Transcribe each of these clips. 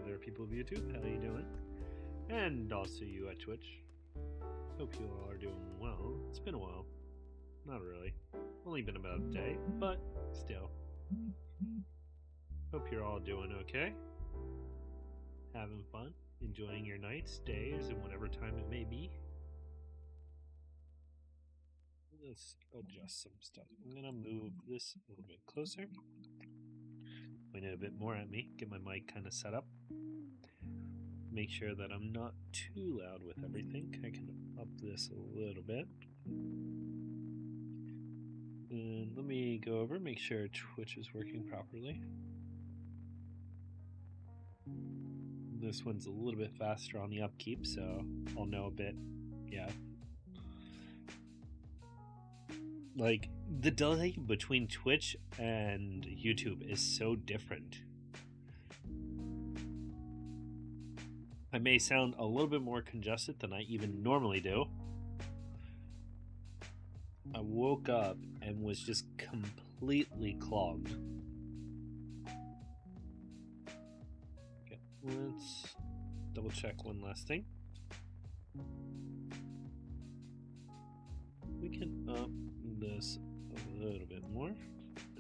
there, people of YouTube. How you doing? And also you at Twitch. Hope you all are doing well. It's been a while. Not really. Only been about a day, but still. Hope you're all doing okay. Having fun. Enjoying your nights, days, and whatever time it may be. Let's adjust some stuff. I'm going to move this a little bit closer. Point it a bit more at me. Get my mic kind of set up. Make sure that I'm not too loud with everything. I can up this a little bit. And let me go over, make sure Twitch is working properly. This one's a little bit faster on the upkeep, so I'll know a bit. Yeah. Like, the delay between Twitch and YouTube is so different. I may sound a little bit more congested than I even normally do. I woke up and was just completely clogged. Okay, let's double check one last thing. We can up this a little bit more,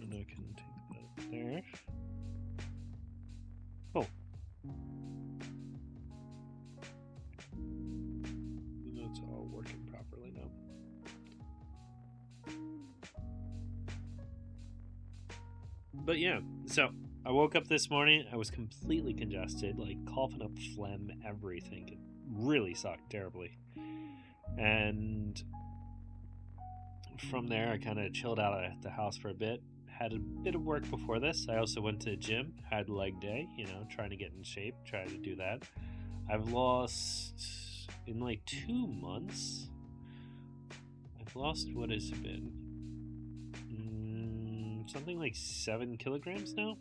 and I can take that there. Oh. It's all working properly now. But yeah, so I woke up this morning, I was completely congested, like coughing up phlegm, everything. It really sucked terribly. And from there, I kind of chilled out at the house for a bit. Had a bit of work before this. I also went to the gym, had leg day, trying to get in shape, trying to do that. I've lost, in like 2 months, I've lost, what has it been? Something like 7 kilograms now.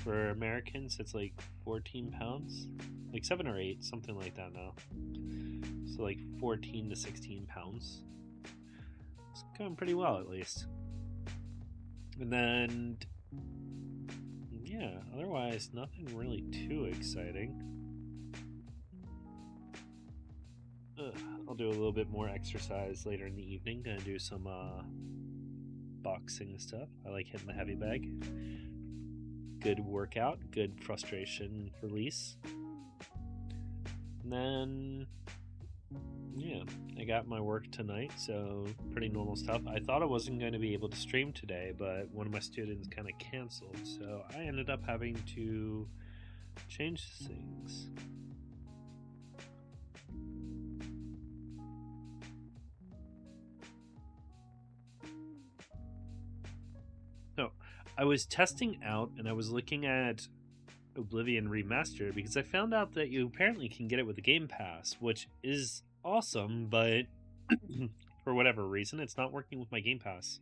For Americans, it's like 14 pounds. Like 7 or 8, something like that now. So like 14 to 16 pounds. It's going pretty well, at least. And then, yeah, otherwise, nothing really too exciting. I'll do a little bit more exercise later in the evening. Gonna do some boxing stuff. I like hitting the heavy bag. Good workout, good frustration release. And then, yeah, I got my work tonight, so pretty normal stuff. I thought I wasn't going to be able to stream today, but one of my students kind of canceled, so I ended up having to change things. So I was testing out and I was looking at Oblivion Remastered because I found out that you apparently can get it with the Game Pass, which is awesome, but for whatever reason, it's not working with my Game Pass.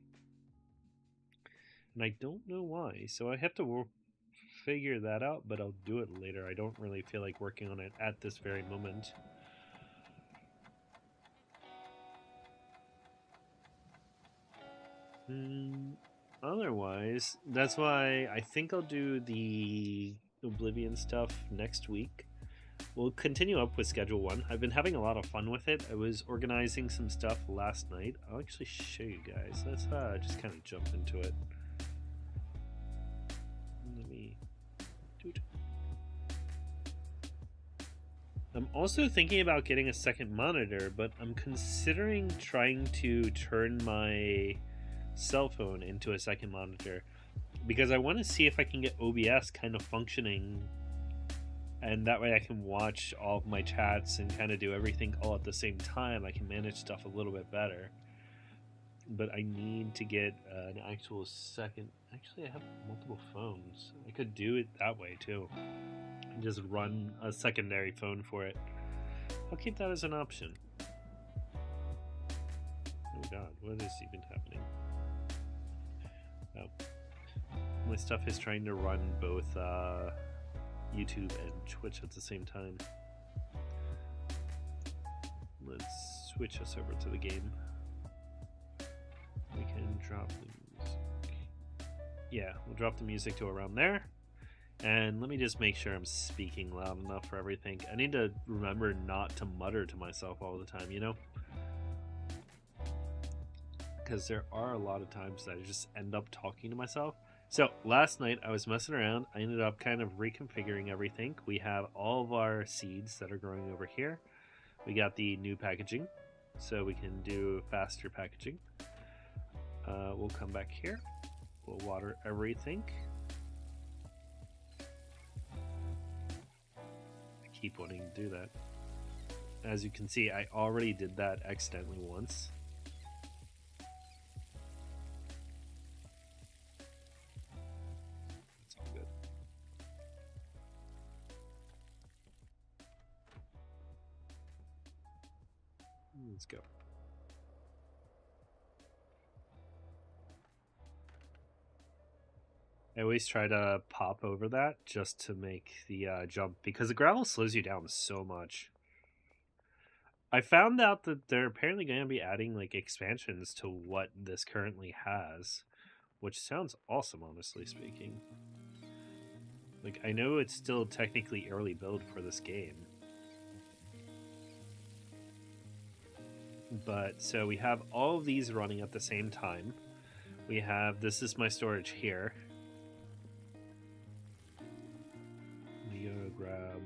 And I don't know why, so I have to figure that out, but I'll do it later. I don't really feel like working on it at this very moment. Otherwise, that's why I think I'll do the Oblivion stuff next week. We'll continue up with Schedule 1. I've been having a lot of fun with it. I was organizing some stuff last night. I'll actually show you guys. Let's just kind of jump into it. Let me do it. I'm also thinking about getting a second monitor, but I'm considering trying to turn my cell phone into a second monitor because I want to see if I can get OBS kind of functioning, and that way I can watch all of my chats and kind of do everything all at the same time. I can manage stuff a little bit better, but I need to get an actual second. Actually, I have multiple phones. I could do it that way too and just run a secondary phone for it. I'll keep that as an option. Oh god, what is even happening? Oh, my stuff is trying to run both YouTube and Twitch at the same time. Let's switch us over to the game. We can drop the music. Yeah, we'll drop the music to around there. And let me just make sure I'm speaking loud enough for everything. I need to remember not to mutter to myself all the time, you know? Because there are a lot of times that I just end up talking to myself. So last night I was messing around. I ended up kind of reconfiguring everything. We have all of our seeds that are growing over here. We got the new packaging, so we can do faster packaging. We'll come back here. We'll water everything. I keep wanting to do that. As you can see, I already did that accidentally once. It's all good. Let's go. I always try to pop over that just to make the jump, because the gravel slows you down so much. I found out that they're apparently going to be adding like expansions to what this currently has, which sounds awesome, honestly speaking. Like, I know it's still technically early build for this game, but so we have all of these running at the same time. We have, this is my storage here. I'm gonna grab,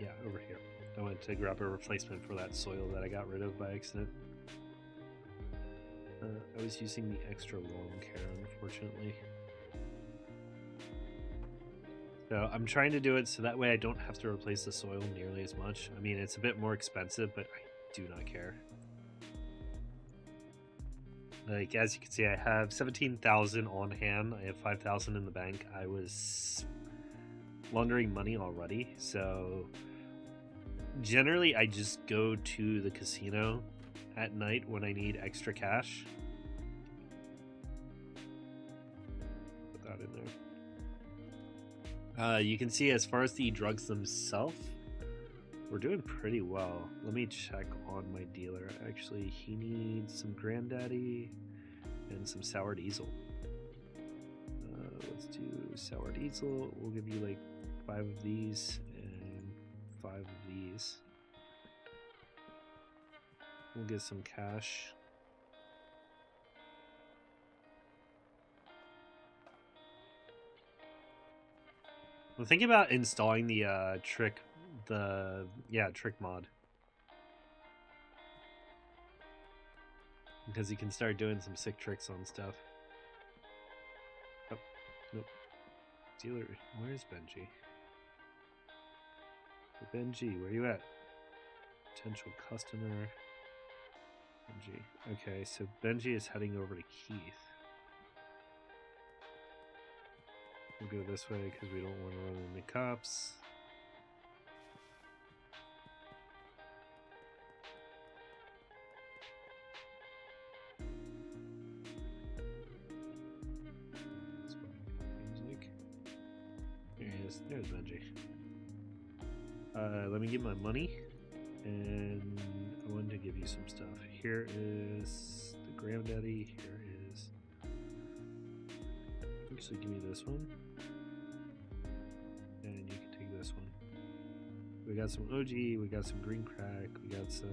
yeah, over here. I went to grab a replacement for that soil that I got rid of by accident. I was using the extra long care, unfortunately. So I'm trying to do it so that way I don't have to replace the soil nearly as much. I mean, it's a bit more expensive, but I do not care. Like, as you can see, I have 17,000 on hand. I have 5,000 in the bank. I was laundering money already, so generally I just go to the casino at night when I need extra cash. Put that in there. You can see as far as the drugs themselves, we're doing pretty well. Let me check on my dealer. Actually, he needs some Granddaddy and some Sour Diesel. Let's do Sour Diesel. We'll give you like 5 of these and 5 of these. We'll get some cash. I'm thinking about installing the trick mod, because you can start doing some sick tricks on stuff. Oh, nope. Dealer, where's Benji? Benji, where you at? Potential customer. Benji. Okay, so Benji is heading over to Keith. We'll go this way because we don't want to run into cops. There he is. There's Benji. Let me get my money, and I wanted to give you some stuff. Here is the Granddaddy. Here is. Actually, give me this one, and you can take this one. We got some OG. We got some green crack. We got some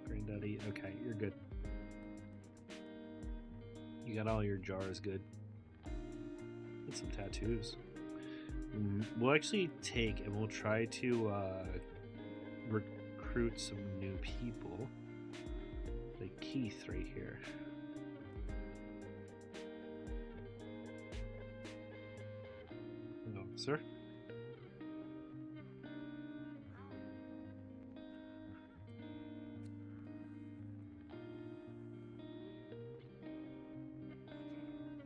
Granddaddy. Okay, you're good. You got all your jars good. Get some tattoos. We'll actually take and we'll try to recruit some new people. Like Keith right here. No, sir.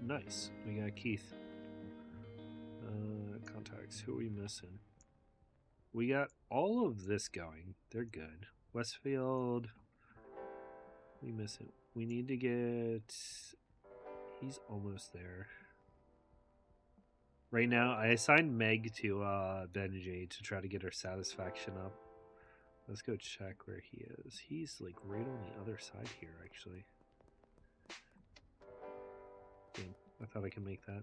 Nice. We got Keith. Contacts. Who are we missing? We got all of this going. They're good. Westfield. We miss it. We need to get. He's almost there. Right now, I assigned Meg to Benji to try to get her satisfaction up. Let's go check where he is. He's like right on the other side here, actually. I thought I could make that.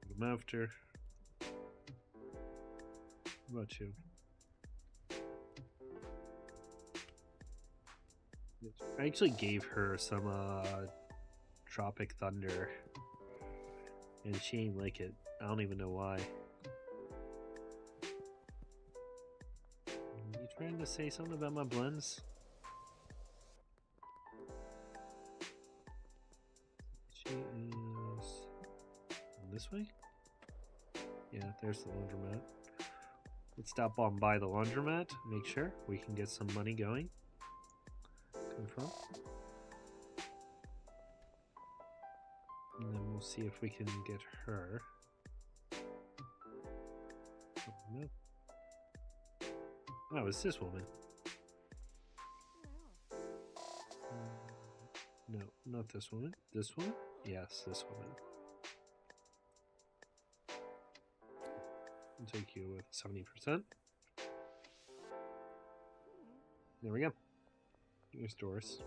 Put 'em after. What about you? I actually gave her some Tropic Thunder, and she ain't like it. I don't even know why. You trying to say something about my blends? She is this way? Yeah, there's the laundromat. Let's stop on by the laundromat, make sure we can get some money going. Confirm. And then we'll see if we can get her. Oh, no. Oh, it's this woman. No, not this woman. This one? Yes, this woman. I'll take you with 70%. There we go. Here's Doris.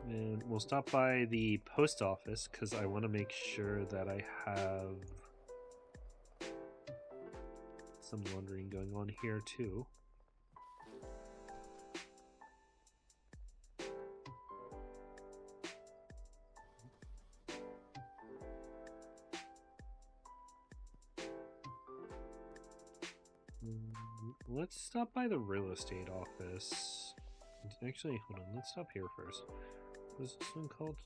And we'll stop by the post office because I want to make sure that I have some laundering going on here too. Let's stop by the real estate office. Actually, hold on. Let's stop here first. What's this one called?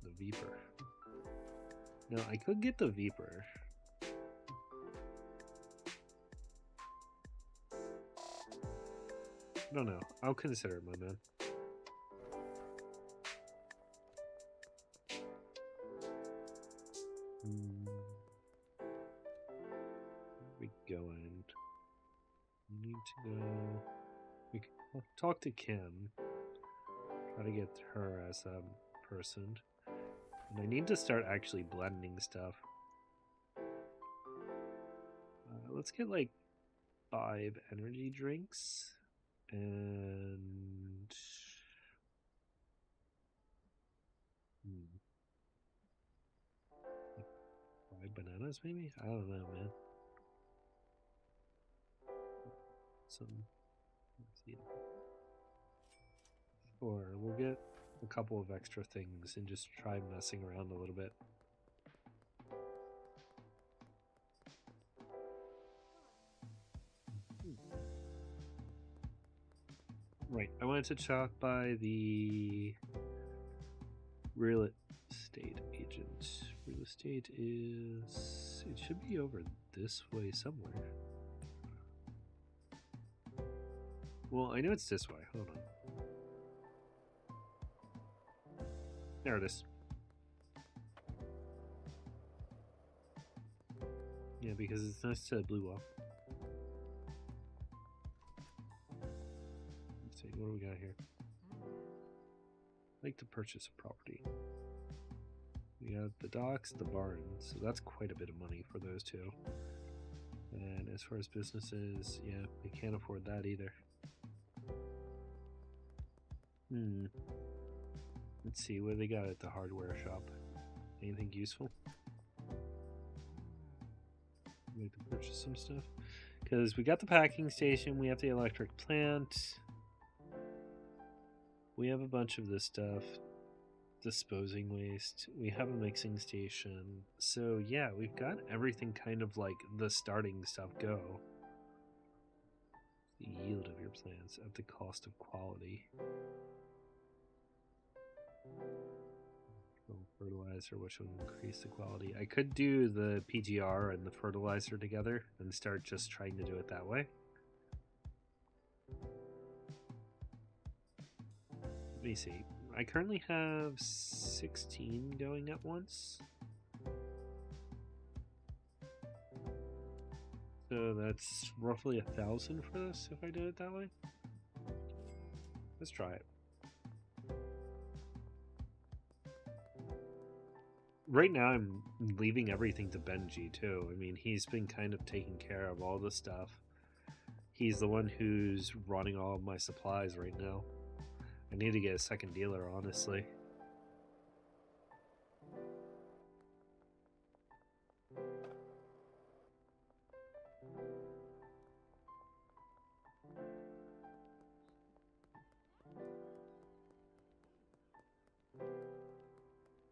The Viper. No, I could get the Viper. I don't know. I'll consider it, my man. Where we going? We need to go. We can talk to Kim. Try to get her as a person. And I need to start actually blending stuff. Let's get like 5 energy drinks. And 5 bananas maybe? I don't know, man. Let's see. Or we'll get a couple of extra things and just try messing around a little bit. Right, I wanted to chalk by the real estate agent. Real estate is... it should be over this way somewhere. Well, I know it's this way. Hold on. There it is. Yeah, because it's nice to blue wall. Let's see, what do we got here? I'd like to purchase a property. We have the docks, the barn, so that's quite a bit of money for those two. And as far as businesses, yeah, we can't afford that either. Let's see what they got at the hardware shop. Anything useful? We have to purchase some stuff. Because we got the packing station, we have the electric plant. We have a bunch of this stuff. Disposing waste. We have a mixing station. So yeah, we've got everything kind of like the starting stuff go. The yield of your plants at the cost of quality. Fertilizer, which will increase the quality. I could do the PGR and the fertilizer together and start just trying to do it that way. Let me see. I currently have 16 going at once. So that's roughly 1,000 for this if I did it that way. Let's try it. right now I'm leaving everything to Benji too. I mean, he's been kind of taking care of all the stuff. He's the one who's running all of my supplies right now. I need to get a second dealer, honestly.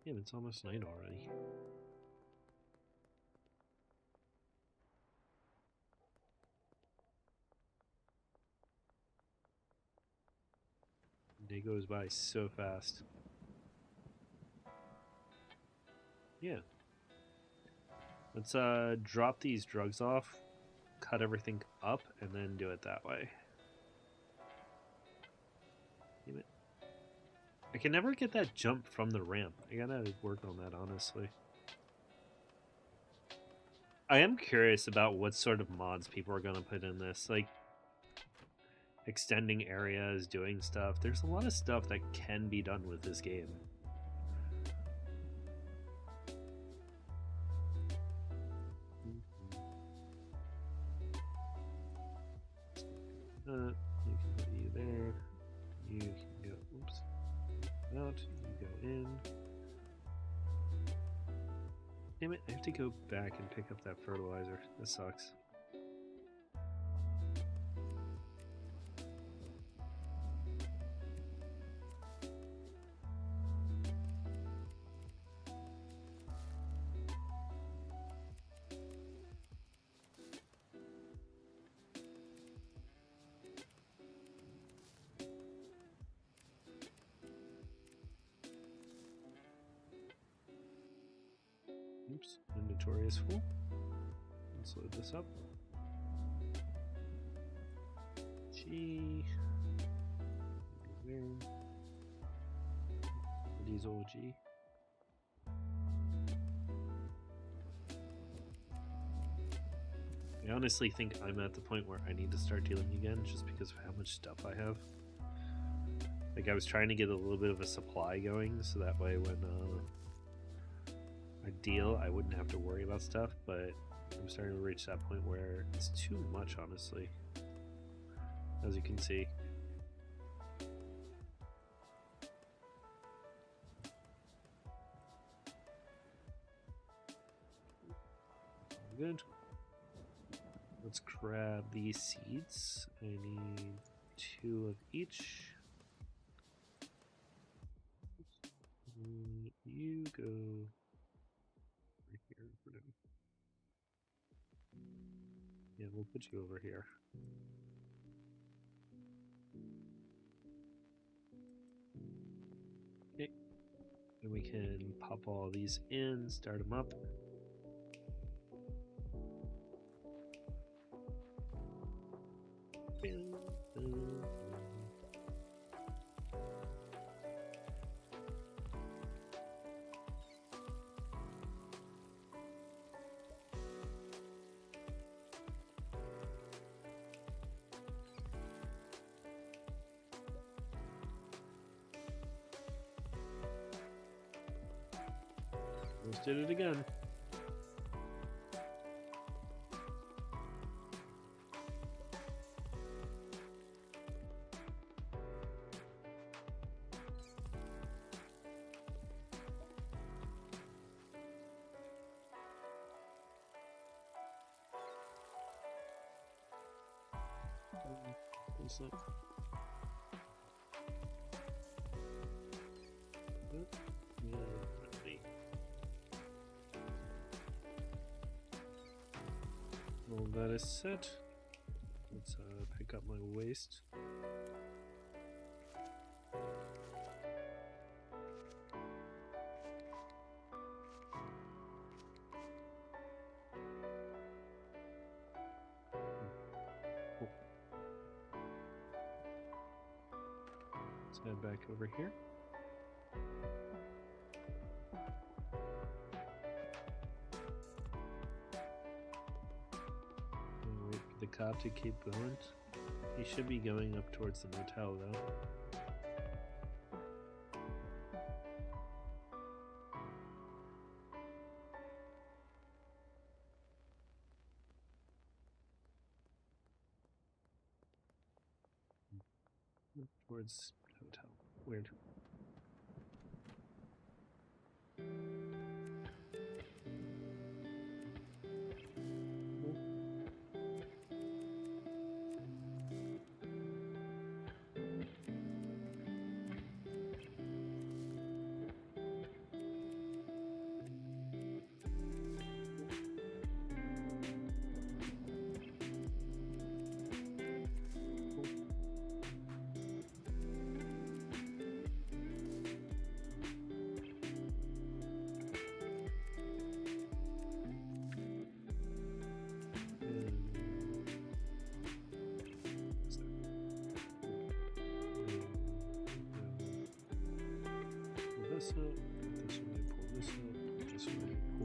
Yeah, it's almost night already. Day goes by so fast. Yeah. Let's drop these drugs off, cut everything up, and then do it that way. Damn it. I can never get that jump from the ramp. I gotta work on that, honestly. I am curious about what sort of mods people are gonna put in this. Like, extending areas, doing stuff. There's a lot of stuff that can be done with this game. You can put you there. You can go, oops, out. You go in. Damn it, I have to go back and pick up that fertilizer. That sucks. Oops, inventory is full. Let's load this up. G. Diesel G. I honestly think I'm at the point where I need to start dealing again just because of how much stuff I have. Like, I was trying to get a little bit of a supply going so that way when I deal, I wouldn't have to worry about stuff, but I'm starting to reach that point where it's too much, honestly, as you can see. Good. Let's grab these seeds. I need 2 of each. You go right here for now. Yeah, we'll put you over here. Okay. And we can pop all these in, start them up. Almost did it again. All that is set. Let's pick up my waste. Let's head back over here. Wait for the cop to keep going. He should be going up towards the motel though. Towards hotel. Weird.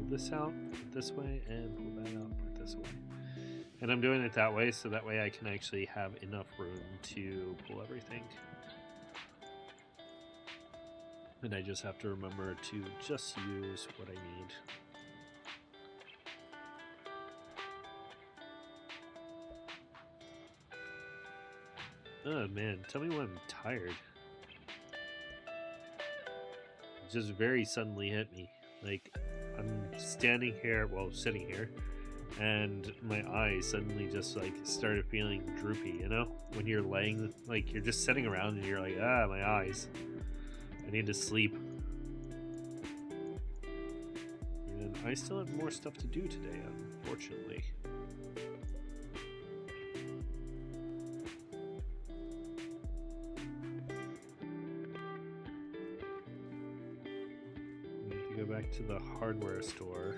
This out this way and pull that out this way. And I'm doing it that way so that way I can actually have enough room to pull everything. And I just have to remember to just use what I need. Oh man, tell me when I'm tired. It just very suddenly hit me. Like, I'm standing here, well, sitting here, and my eyes suddenly just like started feeling droopy, you know? When you're laying, like you're just sitting around and you're like, ah, my eyes. I need to sleep. And I still have more stuff to do today, unfortunately. I need to go back to the hardware store.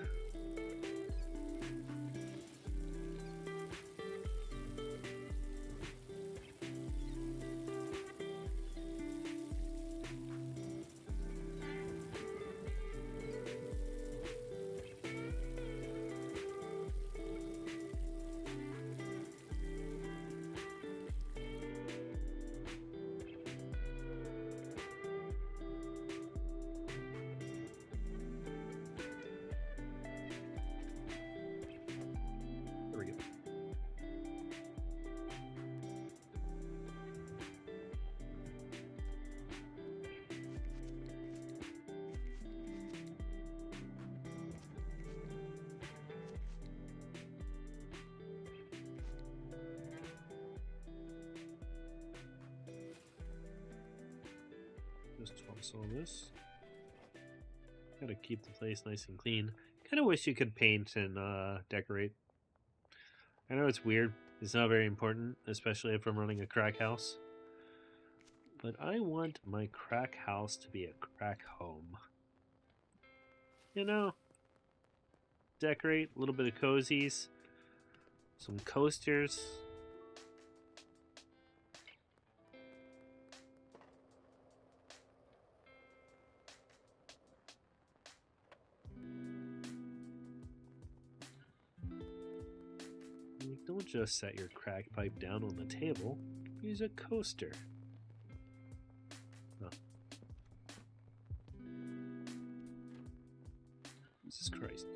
Just toss all this. Gotta keep the place nice and clean. Kind of wish you could paint and decorate. I know it's weird. It's not very important, especially if I'm running a crack house. But I want my crack house to be a crack home. You know? Decorate, a little bit of cozies, some coasters. Don't just set your crack pipe down on the table. Use a coaster. Oh. Jesus Christ.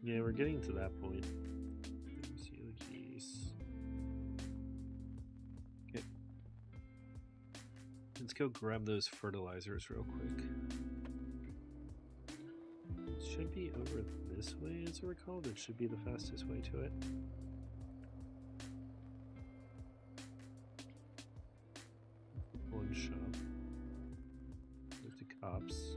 Yeah, we're getting to that point. Let me see the keys. Okay. Let's go grab those fertilizers real quick. It should be over this way, as I recall. It should be the fastest way to it. One shop. There's the cops.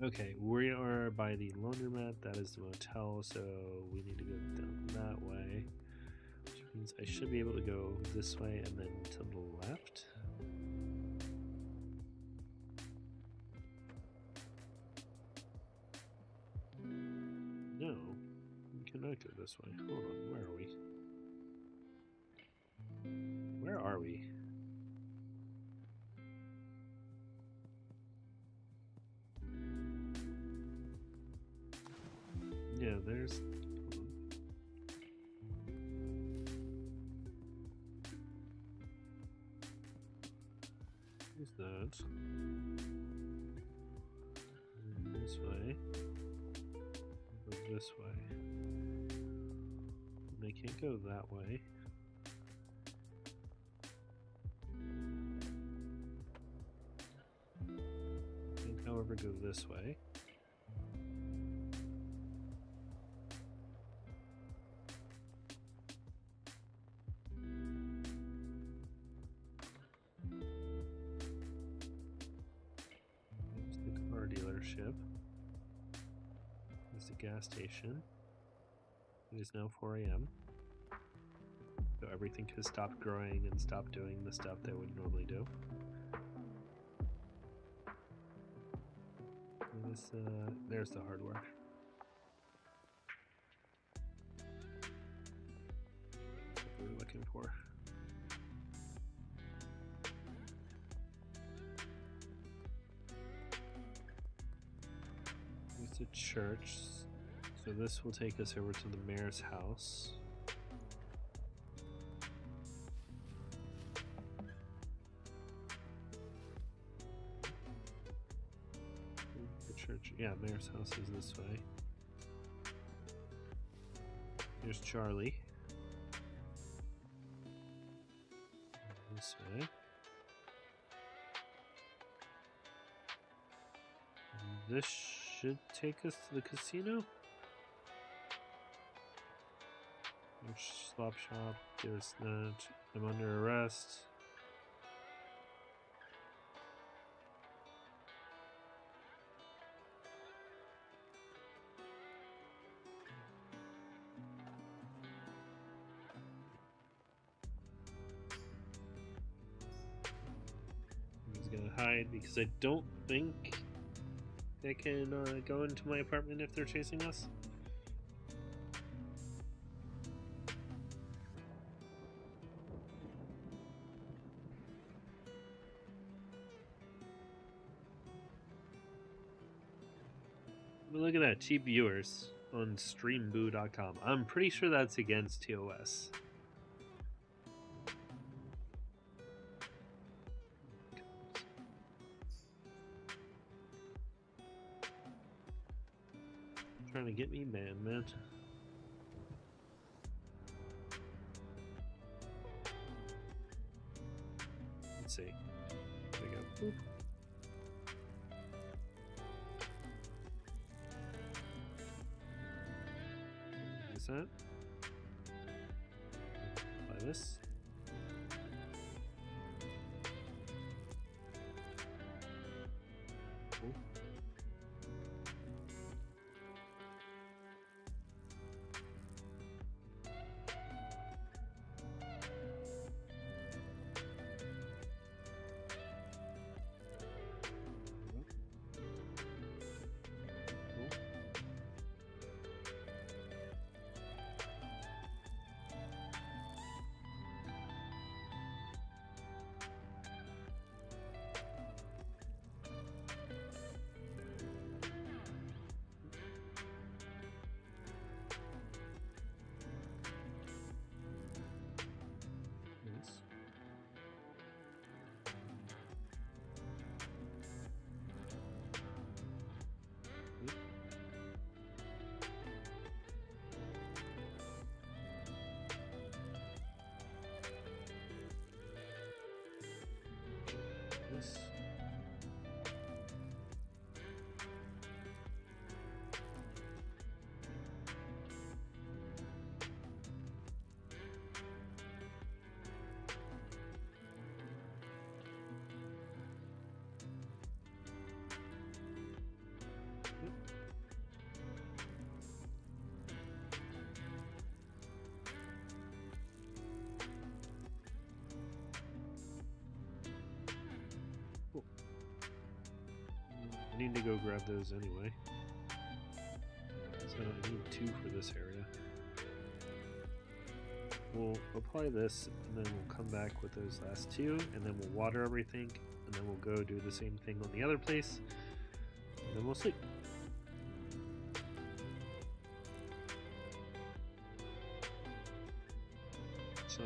Okay, we are by the laundromat. That is the motel, so we need to go down that way. Which means I should be able to go this way and then to the left. No, we cannot go this way. Hold on, where are we? Where are we? that. This way. Go this way. They can't go that way. Can't, however, go this way. There's the car dealership. There's the gas station. It is now 4 a.m. So everything has stopped growing and stopped doing the stuff that it would normally do. There's the hardware. That's what we're looking for. There's a church. So this will take us over to the mayor's house. The church, yeah, mayor's house is this way. Here's Charlie. This way. And this should take us to the casino. There's Slop Shop, there's that. I'm under arrest. I'm just gonna hide because I don't think they can go into my apartment if they're chasing us. But look at that, cheap viewers on streamboo.com. I'm pretty sure that's against TOS. Trying to get me banned, man. Let's see. There we go. Boop. Is that? Apply this. Cool. This. Cool. I need to go grab those anyway. So I need 2 for this area. We'll apply this, and then we'll come back with those last 2, and then we'll water everything, and then we'll go do the same thing on the other place, and then we'll sleep. Let's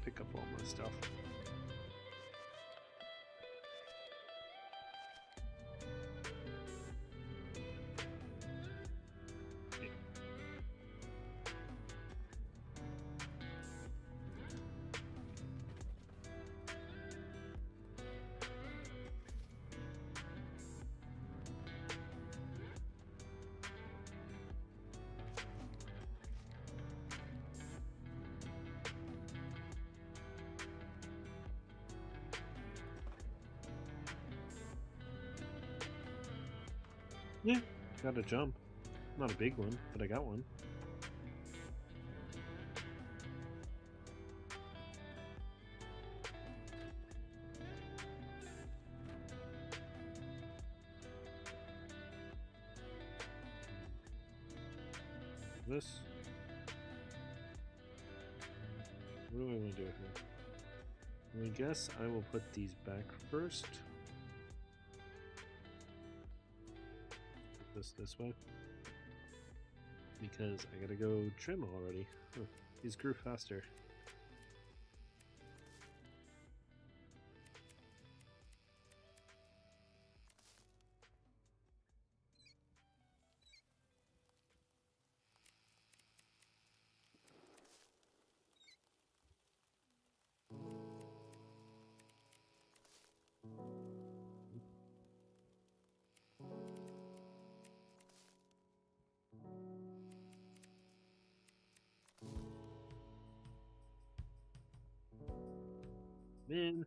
pick up all my stuff. Yeah, got a jump. Not a big one, but I got one. This. What do I want to do here? Well, I guess I will put these back first. Put this way. Because I gotta go trim already. Huh. These grew faster. Man.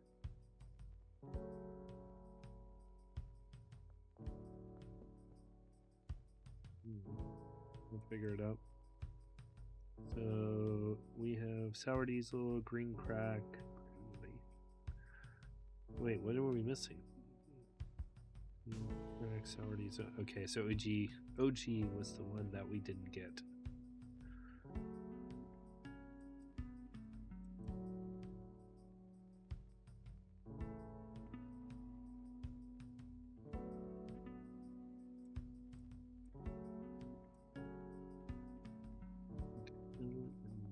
We'll figure it out. So we have sour diesel, green crack. Wait, what are we missing? Crack, sour diesel. Okay, so OG was the one that we didn't get.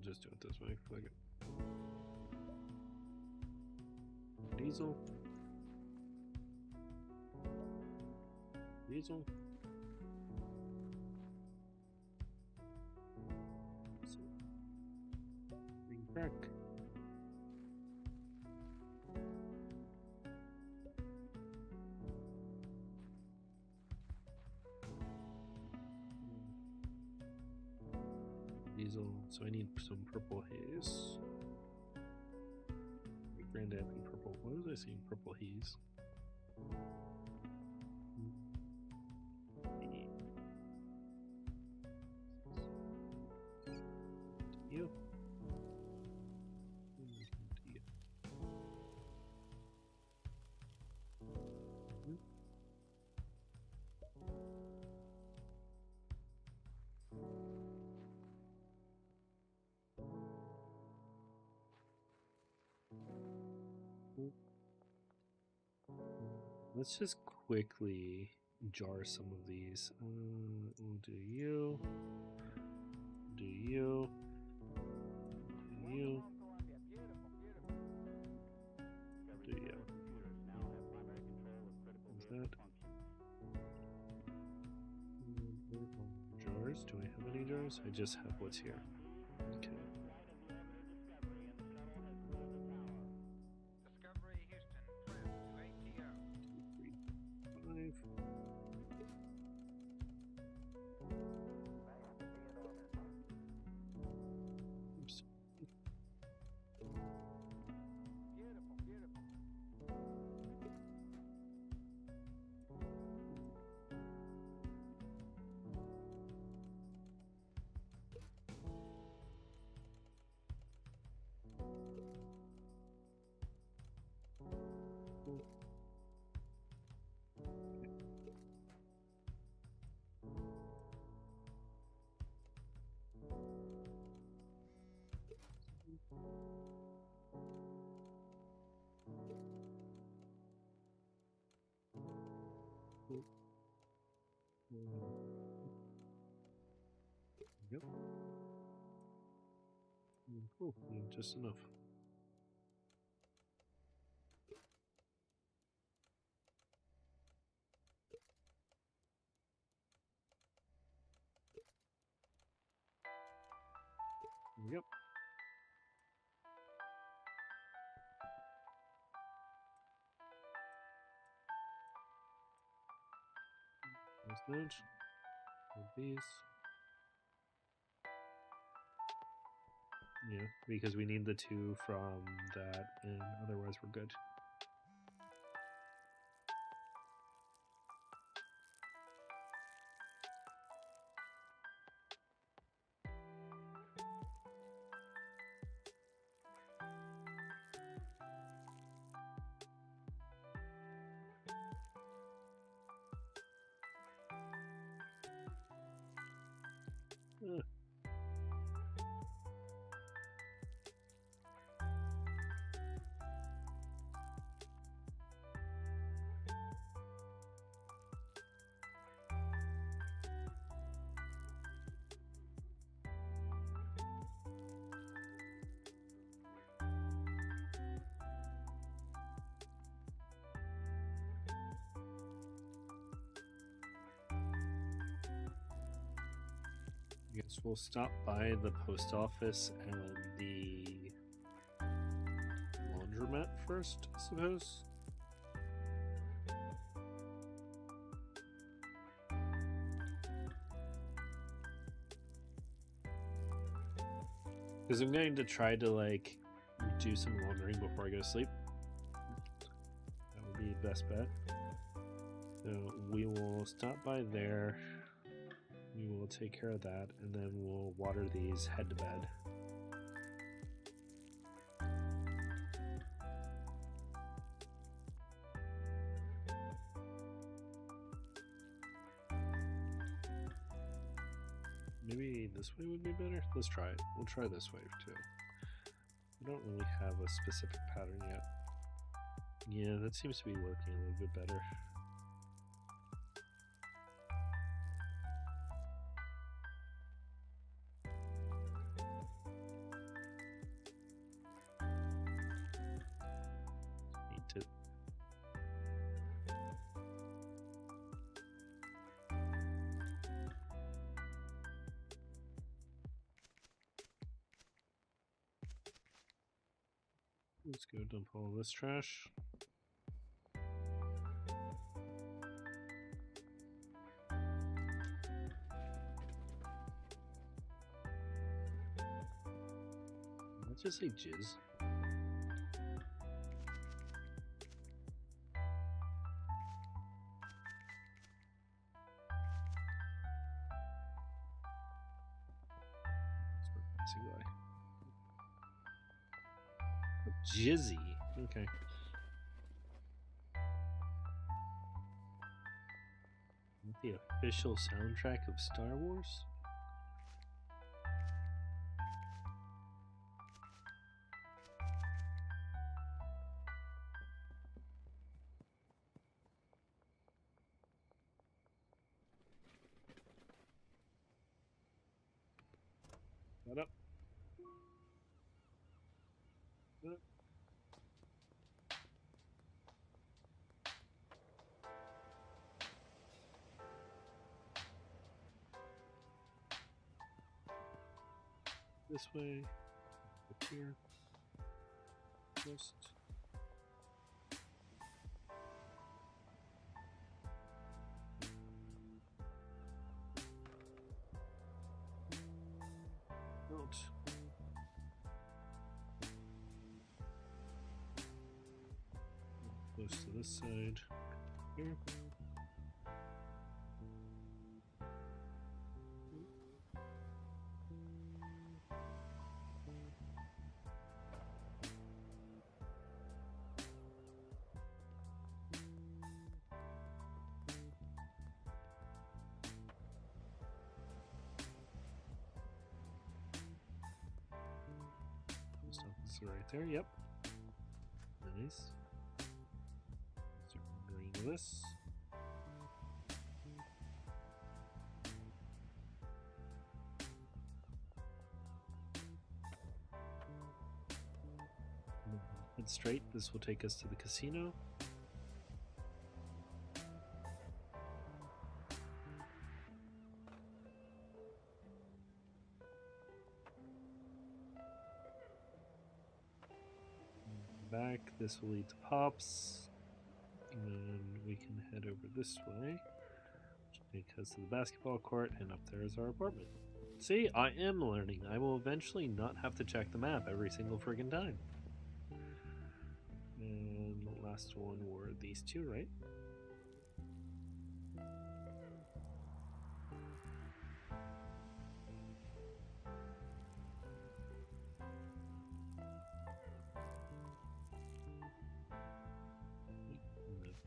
Just do it this way. Fuck it. Diesel. Diesel. Green crack. Diesel. So I need some purple haze. Granddad and purple. What was I saying? Purple haze. You. Let's just quickly jar some of these. We'll do you. Do you. Do you. Do you. What's that? Jars? Do I have any jars? I just have what's here. Okay. Yep. Cool. Just enough. Yep. There's that. With these. Yeah, because we need the two from that, and otherwise we're good. So we'll stop by the post office and the laundromat first, I suppose. Because I'm going to try to like do some laundering before I go to sleep. That would be the best bet. So we will stop by there. We will take care of that, and then we'll water these, head to bed. Maybe this way would be better? Let's try it. We'll try this way too. We don't really have a specific pattern yet. Yeah, that seems to be working a little bit better. Paint it. Let's go dump all this trash. Let's just say jizz. Jizzy. Okay. The official soundtrack of Star Wars? Shut up. Shut up. This way, up here, just out. Close to this side, here. Post office right there, yep. Nice. Start green this. Head straight, this will take us to the casino. Back, this will lead to Pops, and then we can head over this way, which will take us to the basketball court, and up there is our apartment. See, I am learning. I will eventually not have to check the map every single friggin' time. And the last one were these two, right?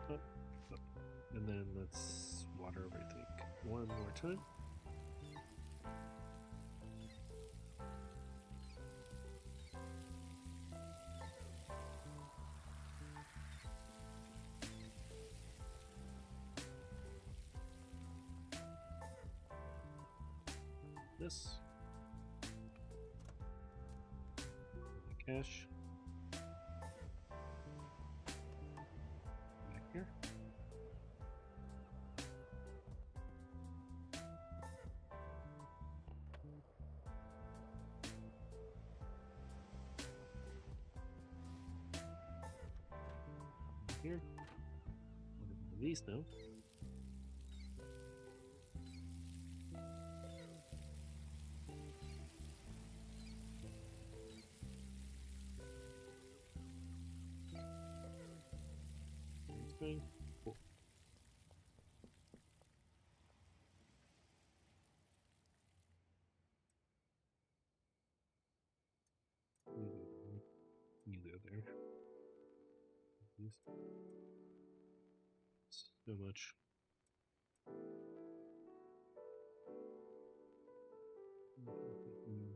Up, up. And then let's water everything one more time. This. Cash. Back here. here. These now. Cool. You go there. So much.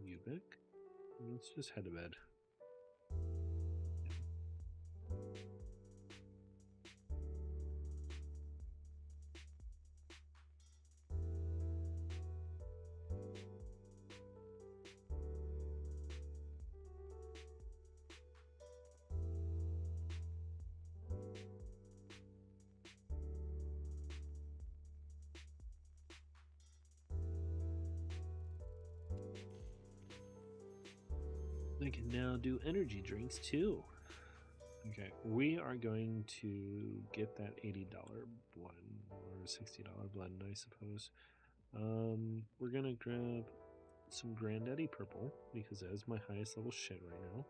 You back? Let's just head to bed. I can now do energy drinks too. Okay, we are going to get that $80 blend or $60 blend, I suppose. We're gonna grab some Granddaddy Purple because that is my highest level shit right now.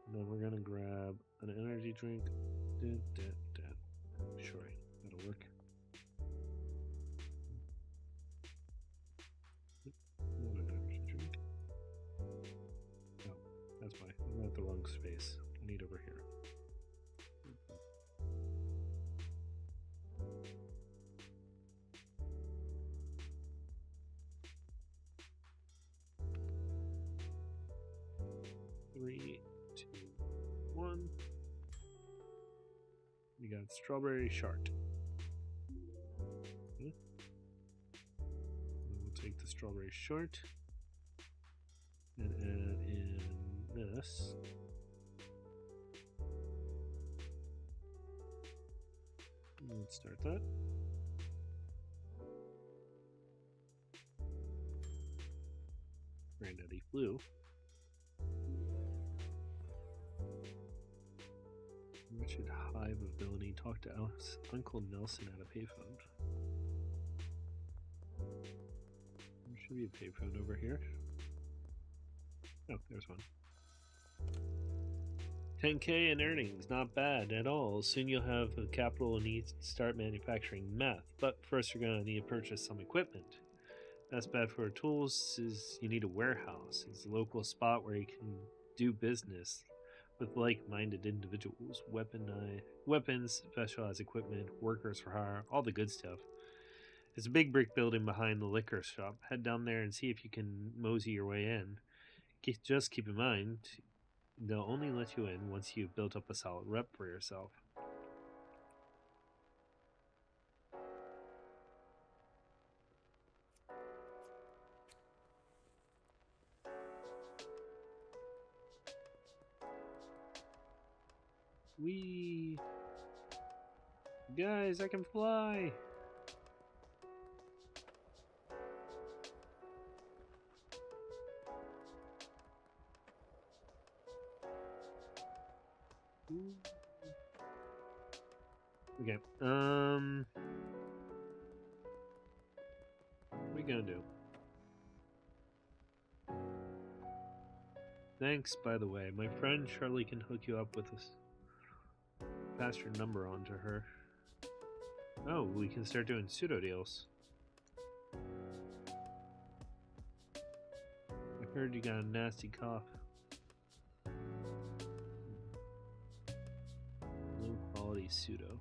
And then we're gonna grab an energy drink. Sure, that'll work. Not an energy drink. Oh, that's why. I'm at the wrong space. I need over here. Three, two, one. We got Strawberry Shart. Okay. We'll take the Strawberry Shart and add in this. Let's start that. Granddaddy Blue. Richard Hive ability. Talk to Uncle Nelson at a payphone. There should be a payphone over here. Oh, there's one. 10K in earnings, not bad at all. Soon you'll have the capital and need to start manufacturing meth. But first you're going to need to purchase some equipment. That's bad for tools is you need a warehouse. It's a local spot where you can do business with like-minded individuals. Weapons, specialized equipment, workers for hire, all the good stuff. It's a big brick building behind the liquor shop. Head down there and see if you can mosey your way in. Just keep in mind, they'll only let you in once you've built up a solid rep for yourself. Whee! Guys, I can fly! Ooh. Okay, what are we gonna do? Thanks, by the way. My friend Charlie can hook you up with this. Pass your number on to her. Oh, we can start doing pseudo deals. I heard you got a nasty cough. Low quality pseudo.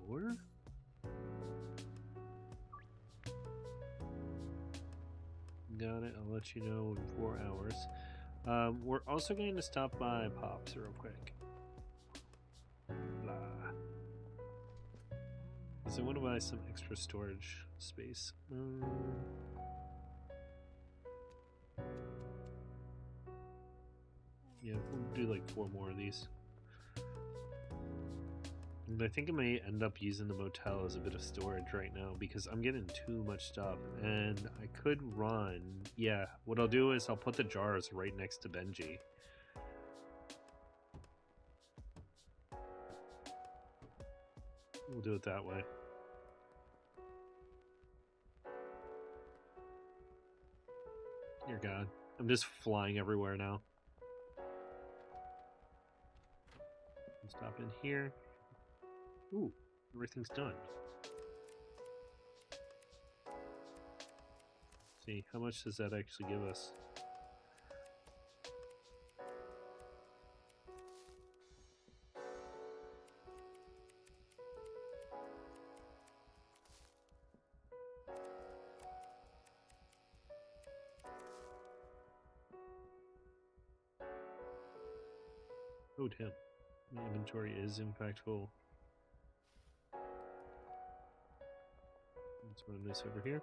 Or? Got it. I'll let you know in 4 hours. We're also going to stop by Pops real quick. Blah. So I want to buy some extra storage space. Yeah, we'll do like 4 more of these. And I think I may end up using the motel as a bit of storage right now because I'm getting too much stuff and I could run. Yeah, what I'll do is I'll put the jars right next to Benji. We'll do it that way. Dear God. I'm just flying everywhere now. Stop in here. Ooh, everything's done. Let's see, how much does that actually give us? Oh, damn. My inventory is impactful. Let's run this over here.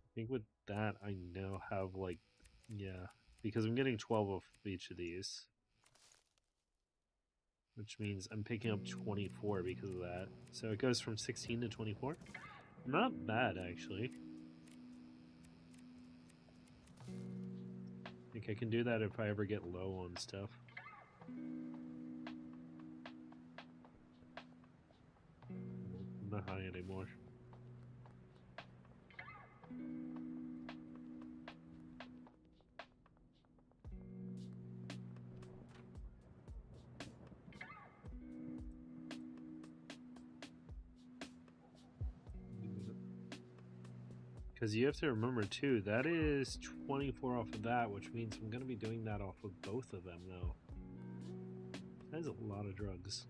I think with that, I now have like, yeah, because I'm getting 12 of each of these. Which means I'm picking up 24 because of that. So it goes from 16 to 24. Not bad, actually. I think I can do that if I ever get low on stuff. I'm not high anymore. Because you have to remember too, that is 24 off of that, which means I'm going to be doing that off of both of them though. That is a lot of drugs.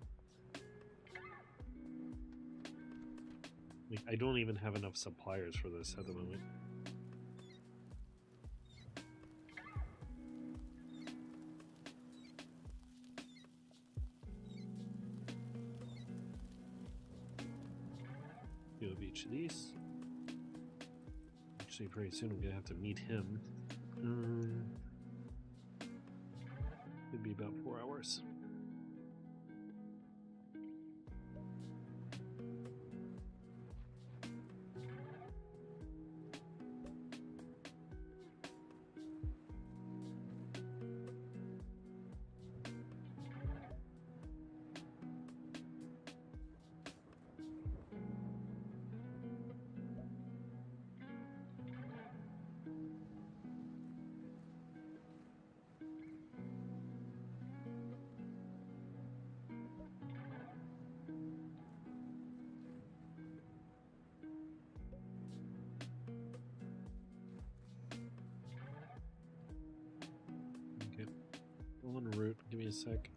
Like, I don't even have enough suppliers for this at the moment. Two of each of these. Actually, pretty soon I'm gonna have to meet him. Could be about 4 hours. Okay. On route, give me a sec.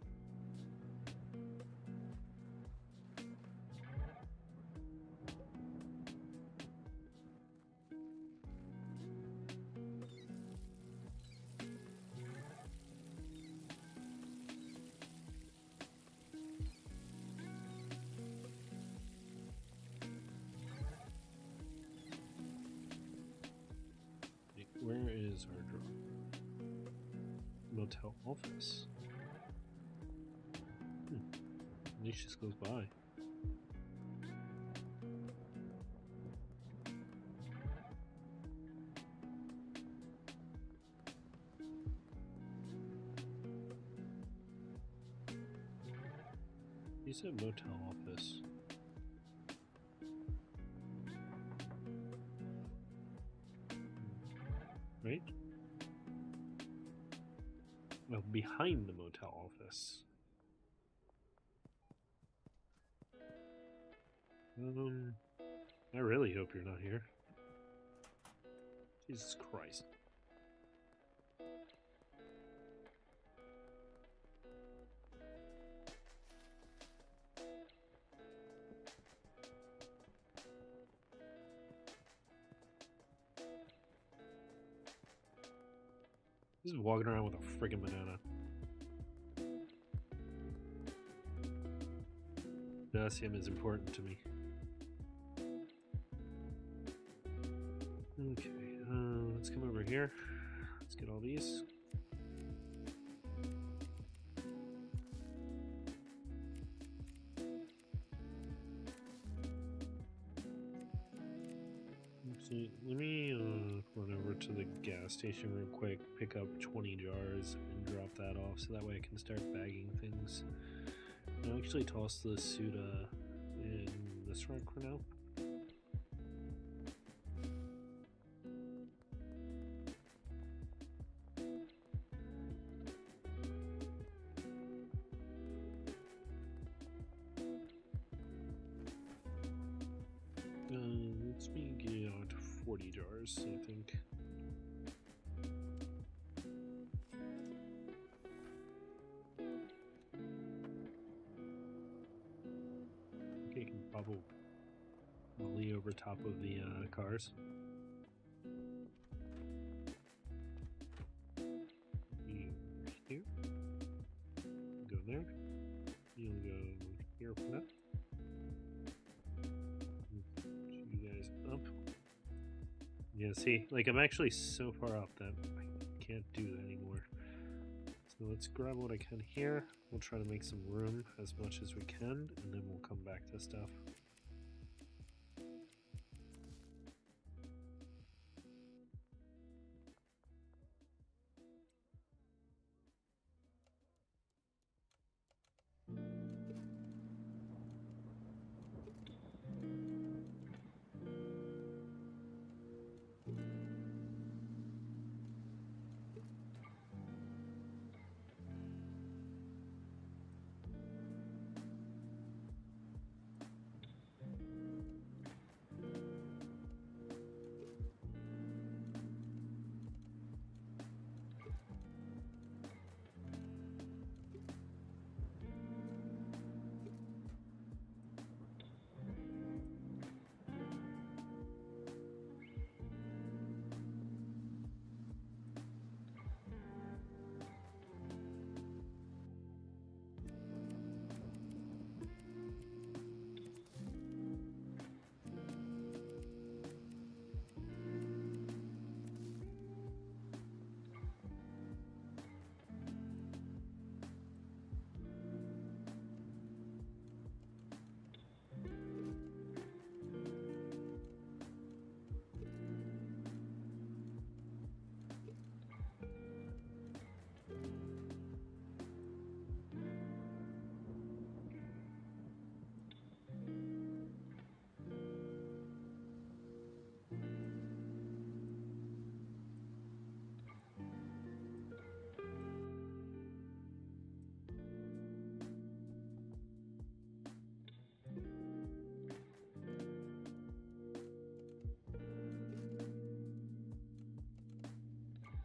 Where is our drop? Motel office. At least just goes by. You said motel office. Right? Well, behind the motel office. I really hope you're not here. Jesus Christ. He's walking around with a freaking banana. Potassium is important to me. Okay, let's come over here. Let's get all these. Actually, let me run over to the gas station real quick, pick up 20 jars, and drop that off so that way I can start bagging things. I'll actually toss the Suda in this rack for now. Let's me get out 40 jars, I think. Okay, can bubble ollie over top of the cars. Here. Go there. You'll go here for that. You guys up. Yeah, see, like I'm actually so far up that I can't do that anymore. So let's grab what I can here. We'll try to make some room as much as we can, and then we'll come back to stuff.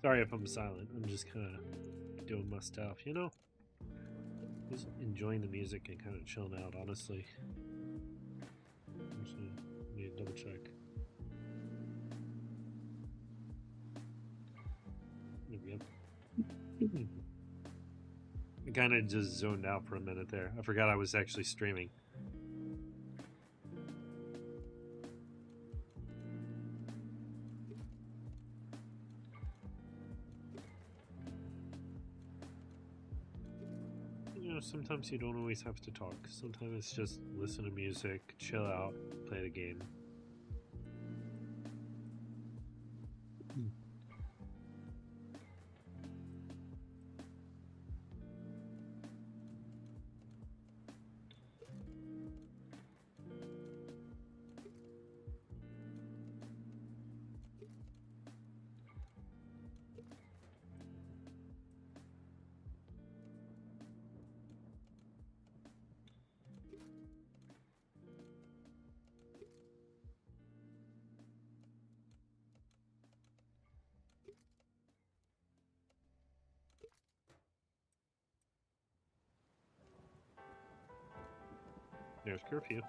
Sorry if I'm silent. I'm just kind of doing my stuff, you know? Just enjoying the music and kind of chilling out, honestly. Actually, need to double check. There we go. I kind of just zoned out for a minute there. I forgot I was actually streaming. Sometimes you don't always have to talk. Sometimes it's just listen to music, chill out, play the game. There's curfew.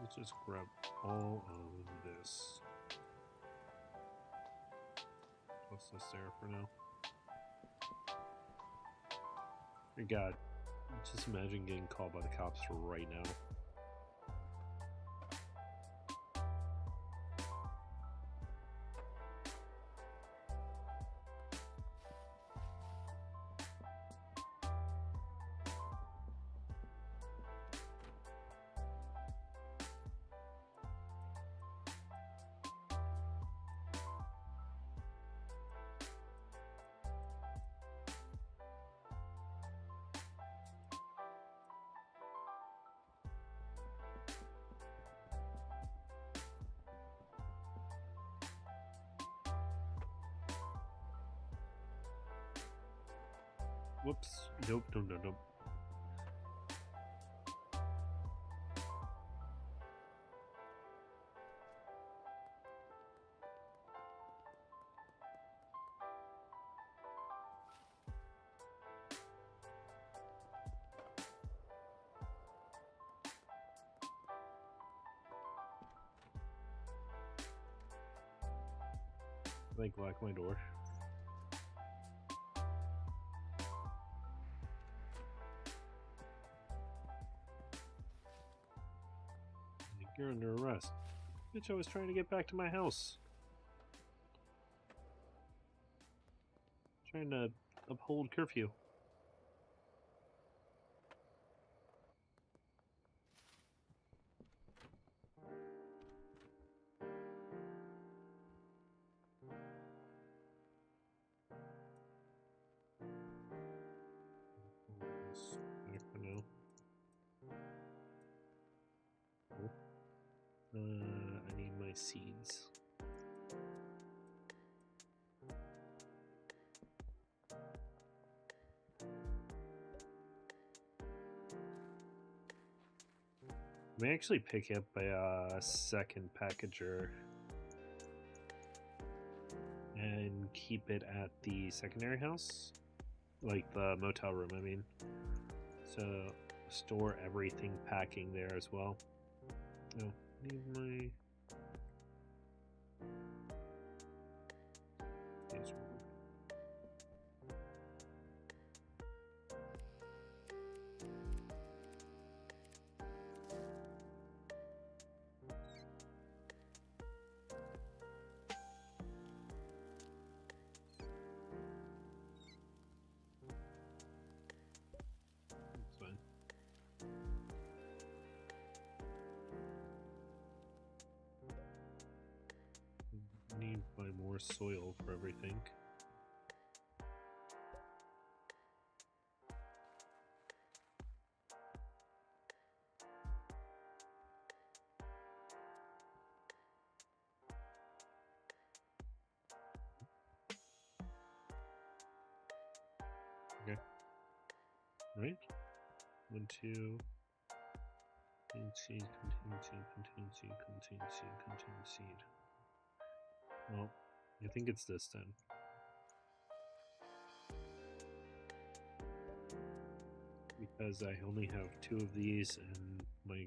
Let's just grab all of this. Toss this there for now. Dear God, just imagine getting called by the cops right now. Whoops. Nope. Like, lock my door. You're under arrest. Bitch, I was trying to get back to my house. Trying to uphold curfew. Back for now. Cool. I need my seeds. I may actually pick up a second packager and keep it at the secondary house, like the motel room, I mean. So store everything packing there as well. No, need my... Yes. Need to buy more soil for everything. Okay. Right? 1, 2. Contain seed, contain seed, contain seed, contain seed, contain seed. Well, I think it's this then. Because I only have 2 of these and my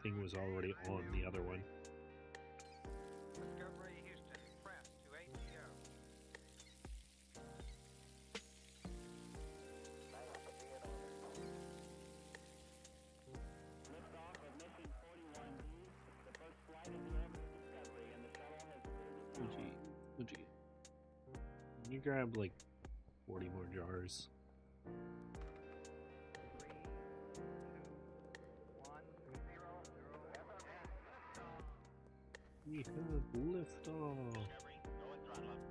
thing was already on the other one. Discovery Houston, press to ATO. Liftoff of mission 41D, the first flight of the Ever Discovery, and the shuttle has... Luigi. Can you grab like 40 more jars? 3, 2, 1, 0, 0. We have liftoff. Discovery, go and throttle up.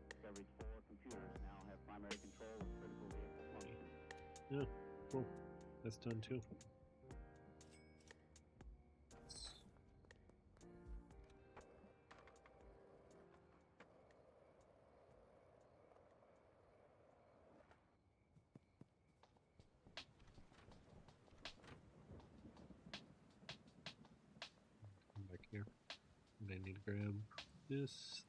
Discovery's 4 computers now have primary control of critical vehicle functions. Yeah, cool. That's done too. Come back here. And I need to grab this.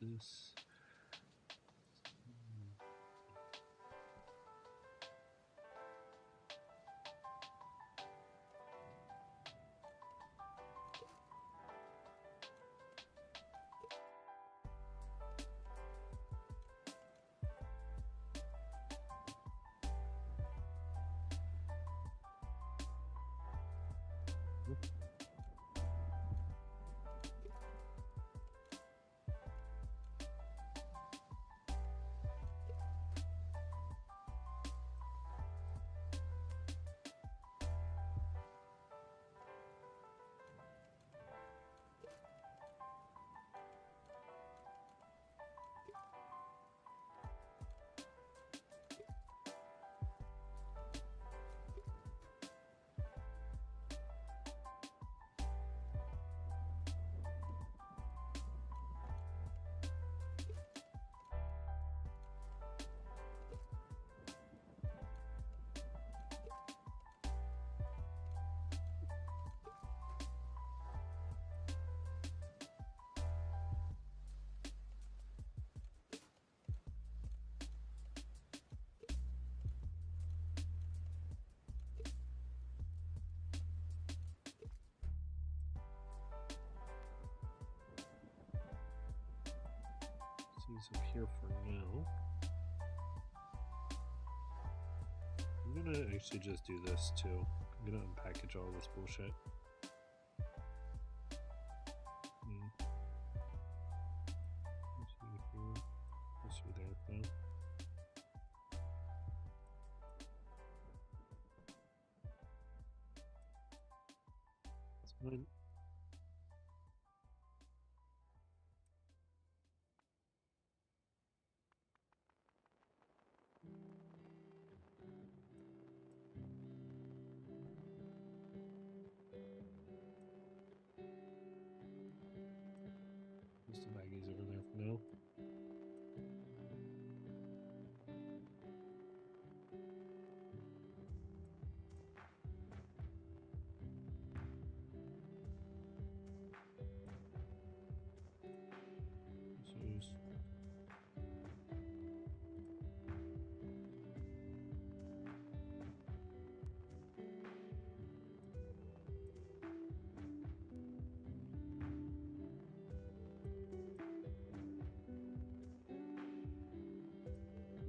here for now. I'm gonna actually just do this too. I'm gonna unpackage all this bullshit. Let's see here. Let's see there though. It's fine. Just the baggies over there for now.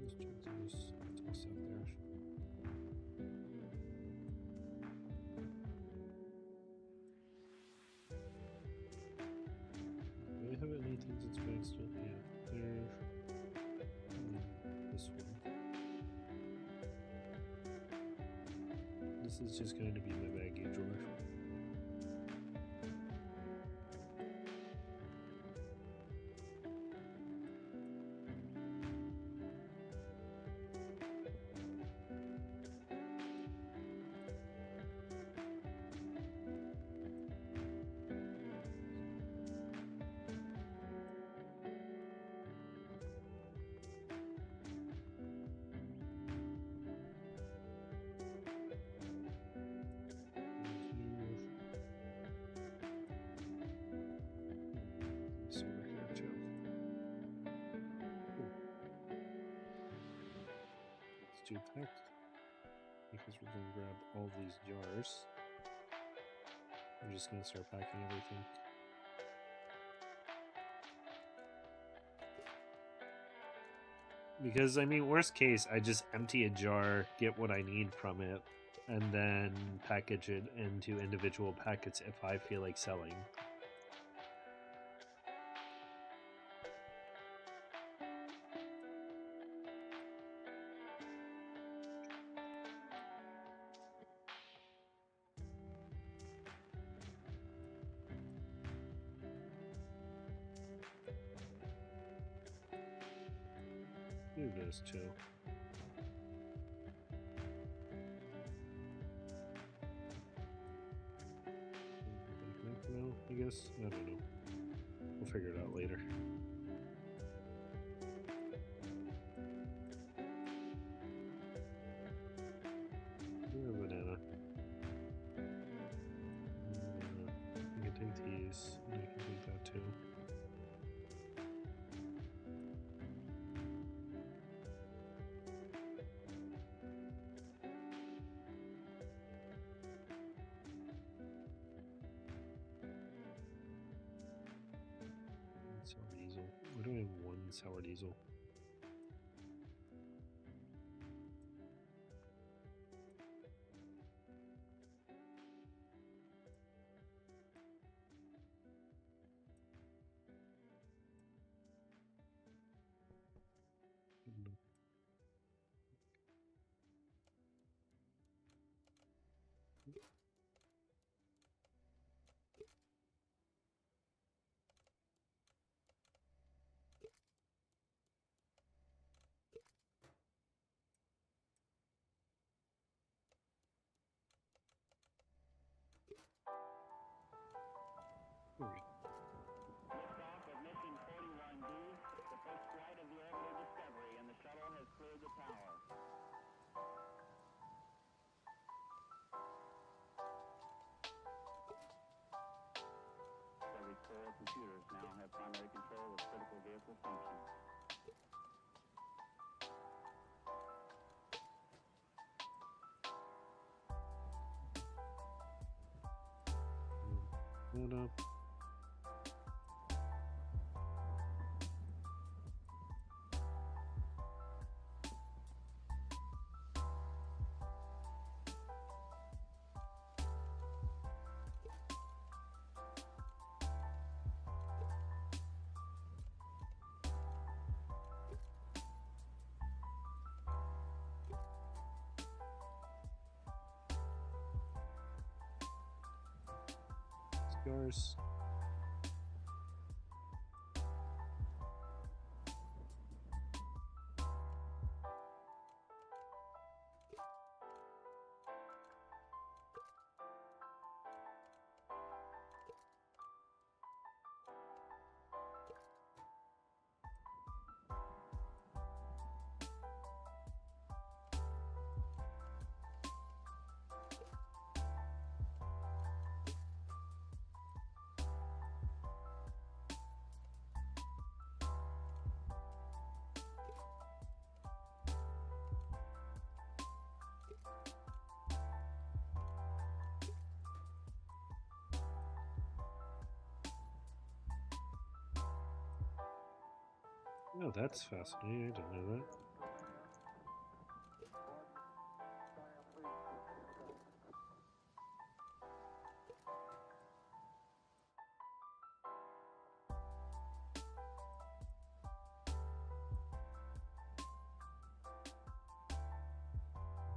This is let's check this toss out there. Do we have anything that's fixed? Yeah, there. This one. This is just going to be my baggie drawer. This over here too. Let's do pack because we're going to grab all these jars. I'm just going to start packing everything. Because, I mean, worst case, I just empty a jar, get what I need from it, and then package it into individual packets if I feel like selling. Do this too. No, I guess. I don't know. We'll figure it out later. Ooh, a banana. I can take these, and I can take that too. Sour diesel. Why do I have one sour diesel? Alright. Liftoff of mission 41D, the first flight of the orbital Discovery, and the shuttle has cleared the tower. Discovery's core computers now have primary control of critical vehicle functions. That up. jars. Oh, that's fascinating. I didn't know that.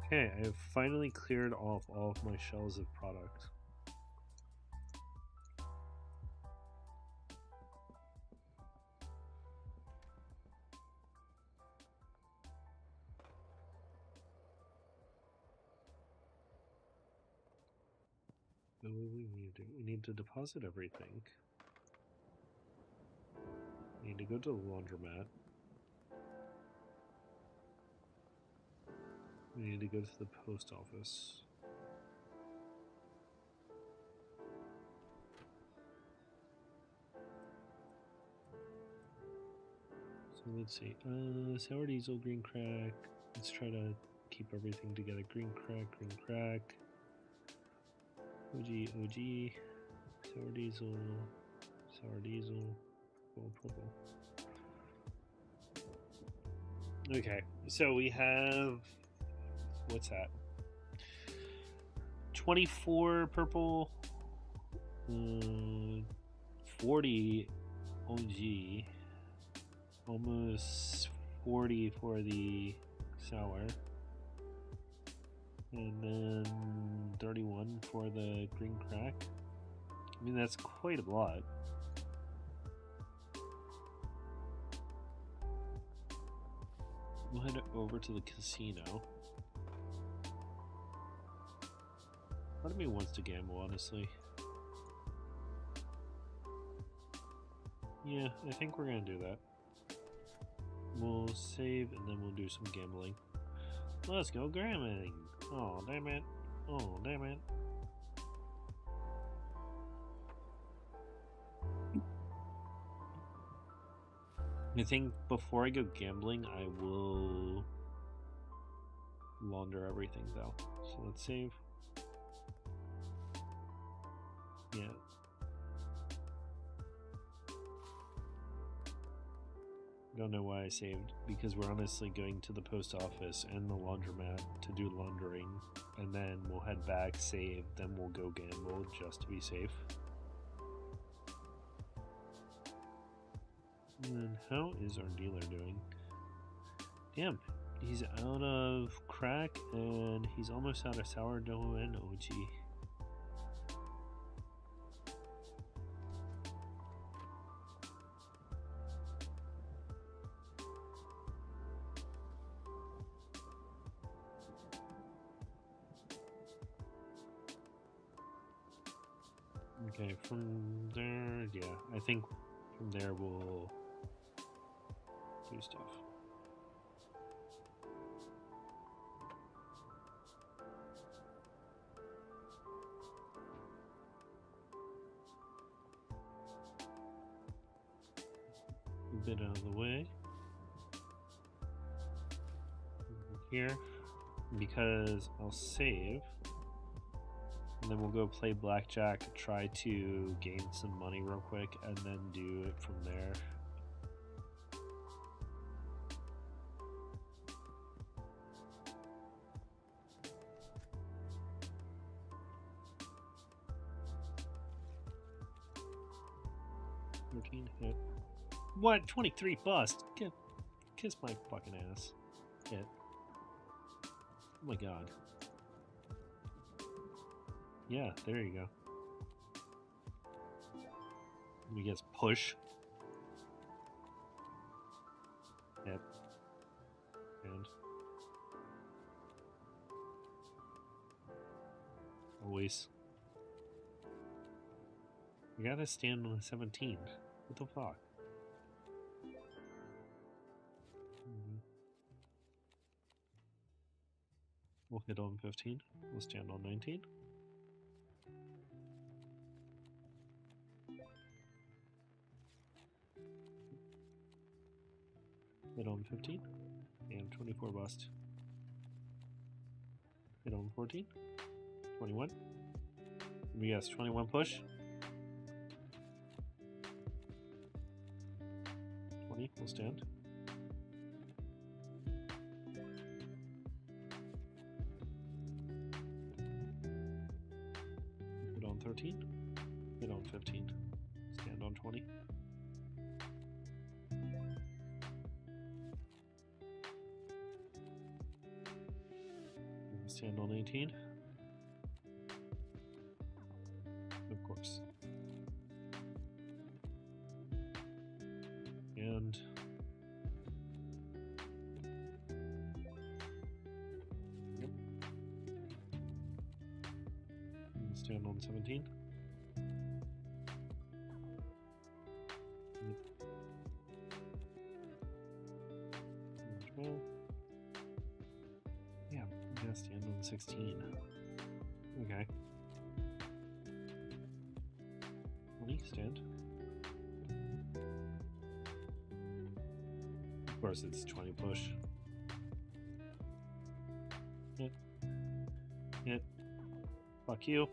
Okay, I have finally cleared off all of my shells of product. What do we need to do? We need to deposit everything. We need to go to the laundromat. We need to go to the post office. So let's see. Sour diesel, green crack. Let's try to keep everything together. Green crack, green crack. OG, OG. Sour diesel. Sour diesel. Gold purple. Okay, so we have. What's that? 24 purple. 40 OG. Almost 40 for the sour. And then 31 for the green crack. I mean, that's quite a lot. We'll head over to the casino. Part of me wants to gamble, honestly. Yeah, I think we're gonna do that. We'll save and then we'll do some gambling. Let's go gambling! Oh, damn it. Oh, damn it. I think before I go gambling, I will launder everything though. So let's save. Yeah. Don't know why I saved, because we're honestly going to the post office and the laundromat to do laundering, and then we'll head back, save, then we'll go gamble just to be safe. And then how is our dealer doing? Damn, he's out of crack and he's almost out of sourdough and OG. Okay, from there, yeah, I think from there we'll do stuff. A bit out of the way. Here, because I'll save. And then we'll go play blackjack, try to gain some money real quick, and then do it from there. Hit. What? 23 bust? Kiss my fucking ass. Hit. Oh my god. Yeah, there you go. We guess push. Yep. And always. We gotta stand on 17. What the fuck? We'll hit on 15. We'll stand on 19. Hit on 15. And 24 bust. Hit on 14. 21. We guess 21 push. 20. We'll stand. Hit on 13. Hit on 15. Stand on 20. Stand on 18. Of course. And yep. And stand on 17. Yep. And 12. Yeah, I'm gonna stand on 16. Okay. 20, stand. Of course, it's 20 push. Hit. Hit. Fuck you.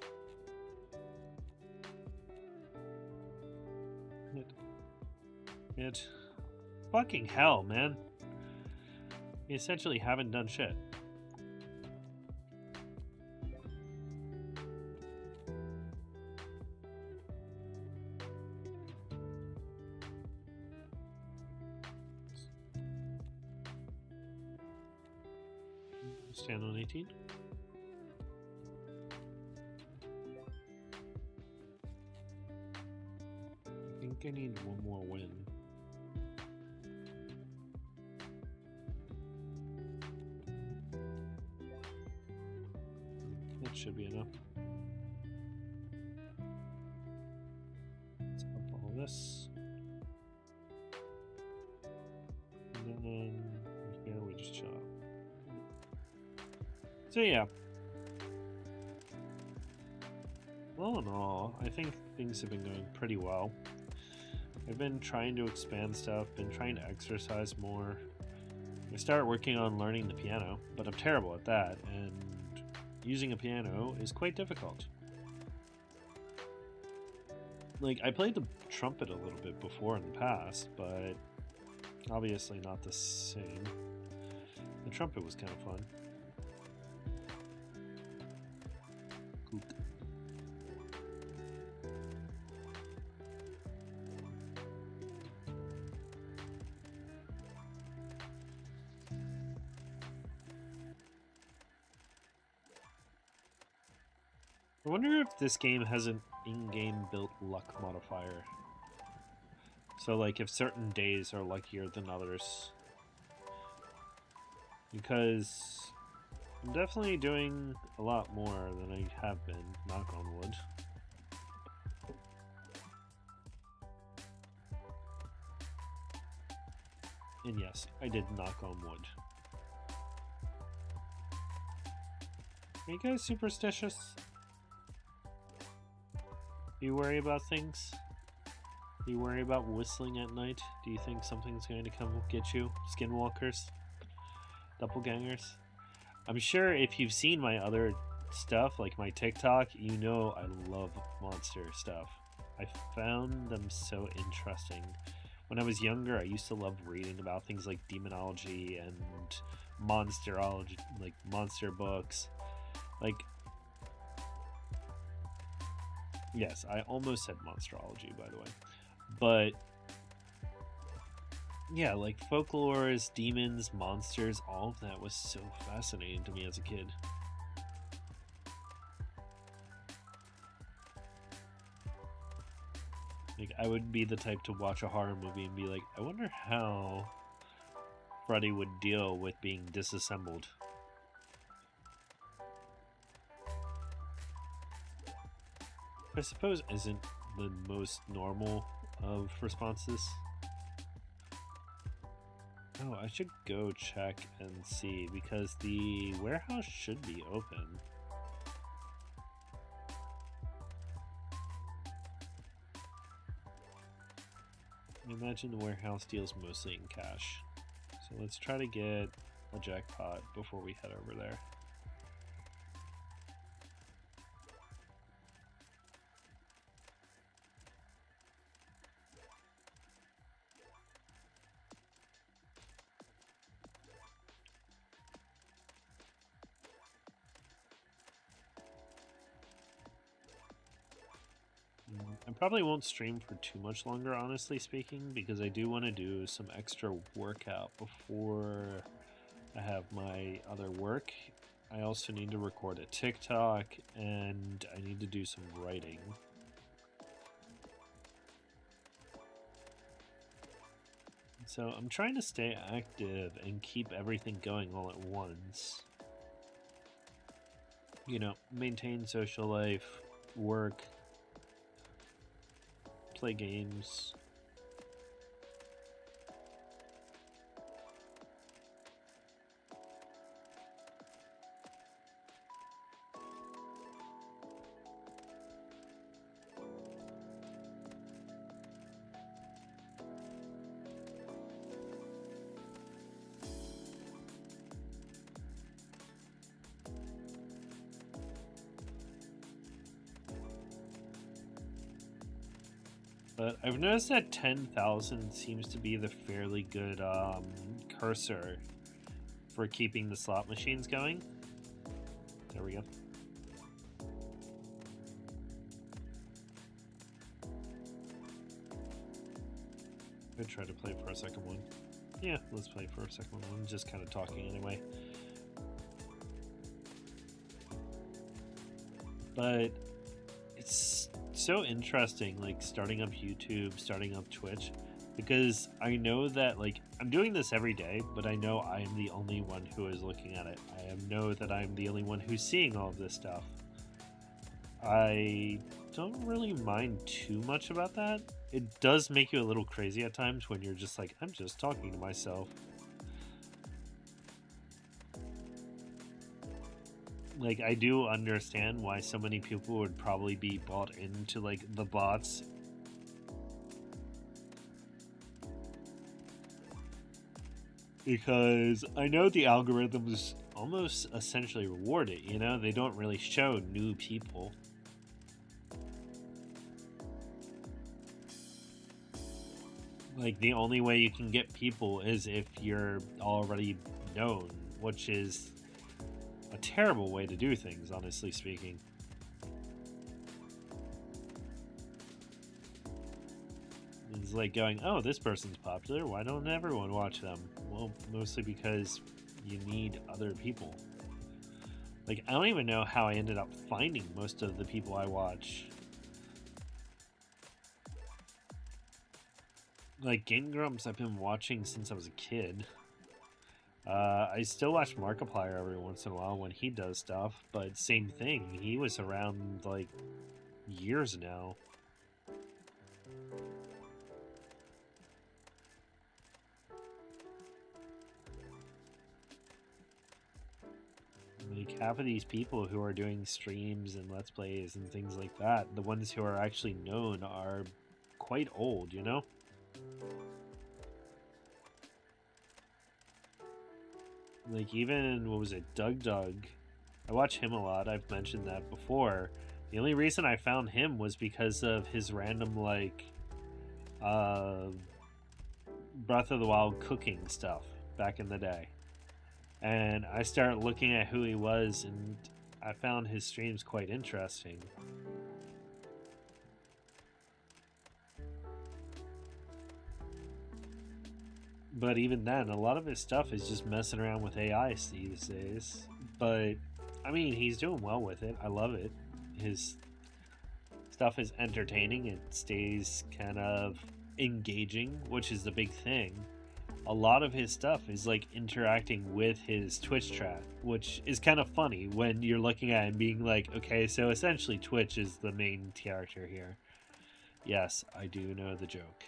Hit. Hit. Fucking hell, man. You essentially haven't done shit. Stand on 18. I think I need one more win. That should be enough. Let's up all this. And then here we just chop. So yeah, all in all, I think things have been going pretty well. I've been trying to expand stuff, been trying to exercise more. I started working on learning the piano, but I'm terrible at that, and using a piano is quite difficult. Like, I played the trumpet a little bit before in the past, but obviously not the same. The trumpet was kind of fun. I wonder if this game has an in-game built luck modifier. So like if certain days are luckier than others. Because I'm definitely doing a lot more than I have been, knock on wood. And yes, I did knock on wood. Are you guys superstitious? Do you worry about things? Do you worry about whistling at night? Do you think something's going to come get you? Skinwalkers? Doppelgangers? I'm sure if you've seen my other stuff, like my TikTok, you know I love monster stuff. I found them so interesting. When I was younger, I used to love reading about things like demonology and monsterology, like monster books. Like, yes, I almost said monsterology, by the way. But yeah, like folklores, demons, monsters, all of that was so fascinating to me as a kid. Like, I would be the type to watch a horror movie and be like, I wonder how Freddy would deal with being disassembled. I suppose isn't the most normal of responses. Oh, I should go check and see because the warehouse should be open. I imagine the warehouse deals mostly in cash. So let's try to get a jackpot before we head over there. I probably won't stream for too much longer, honestly speaking, because I do want to do some extra workout before I have my other work. I also need to record a TikTok, and I need to do some writing. So I'm trying to stay active and keep everything going all at once. You know, maintain social life, work, play games. But I've noticed that 10,000 seems to be the fairly good cursor for keeping the slot machines going. There we go. I'd try to play for a second one. Yeah, let's play for a second one. I'm just kind of talking anyway. But it's so interesting, like, starting up YouTube, starting up Twitch, because I know that, like, I'm doing this every day, but I know I am the only one who is looking at it. I know that I'm the only one who's seeing all of this stuff. I don't really mind too much about that. It does make you a little crazy at times when you're just like, I'm just talking to myself. Like, I do understand why so many people would probably be bought into, like, the bots. Because I know the algorithms almost essentially reward it, you know? They don't really show new people. Like, the only way you can get people is if you're already known, which is a terrible way to do things, honestly speaking. It's like going, oh, this person's popular, why don't everyone watch them? Well, mostly because you need other people. Like, I don't even know how I ended up finding most of the people I watch. Like, Game Grumps I've been watching since I was a kid. I still watch Markiplier every once in a while when he does stuff, but same thing. He was around, like, years now. Like, half of these people who are doing streams and Let's Plays and things like that, the ones who are actually known are quite old, you know? Like, even, what was it, Doug? I watch him a lot, I've mentioned that before. The only reason I found him was because of his random, like, Breath of the Wild cooking stuff back in the day. And I started looking at who he was, and I found his streams quite interesting. But even then, a lot of his stuff is just messing around with AI these days. But, I mean, he's doing well with it. I love it. His stuff is entertaining, it stays kind of engaging, which is the big thing. A lot of his stuff is like interacting with his Twitch chat, which is kind of funny when you're looking at it and being like, okay, so essentially Twitch is the main character here. Yes, I do know the joke.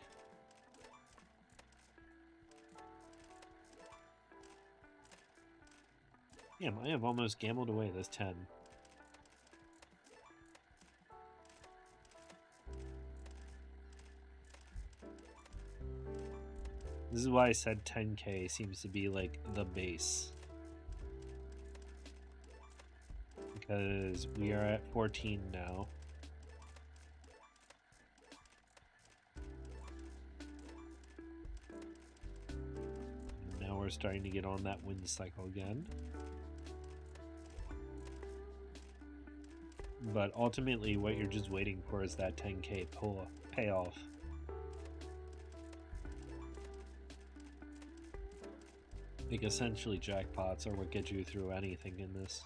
Damn, I have almost gambled away this 10. This is why I said 10k seems to be like the base. Because we are at 14 now. And now we're starting to get on that win cycle again. But ultimately what you're just waiting for is that 10k payoff. Like essentially jackpots are what get you through anything in this.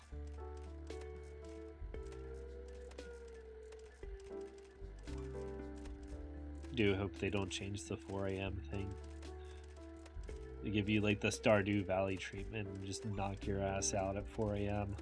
Do hope they don't change the 4 a.m. thing. They give you like the Stardew Valley treatment and just knock your ass out at 4 a.m.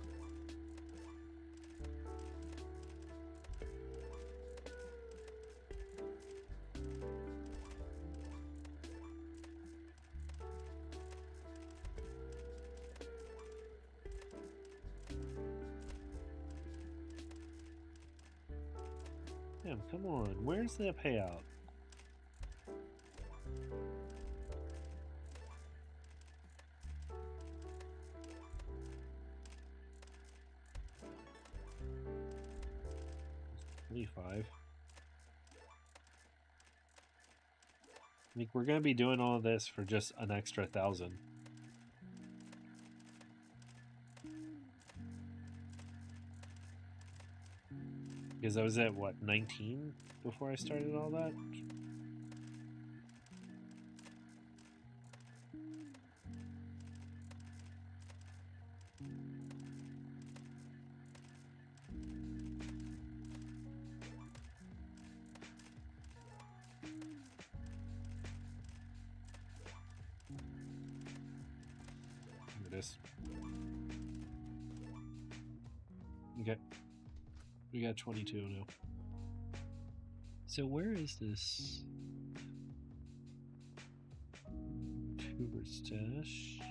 Damn, come on. Where's the payout? $25. Like, we're gonna be doing all of this for just an extra 1,000. Because I was at, what, 19 before I started all that? Here it is. Okay. We got 22 now. So where is this? Hoover stash.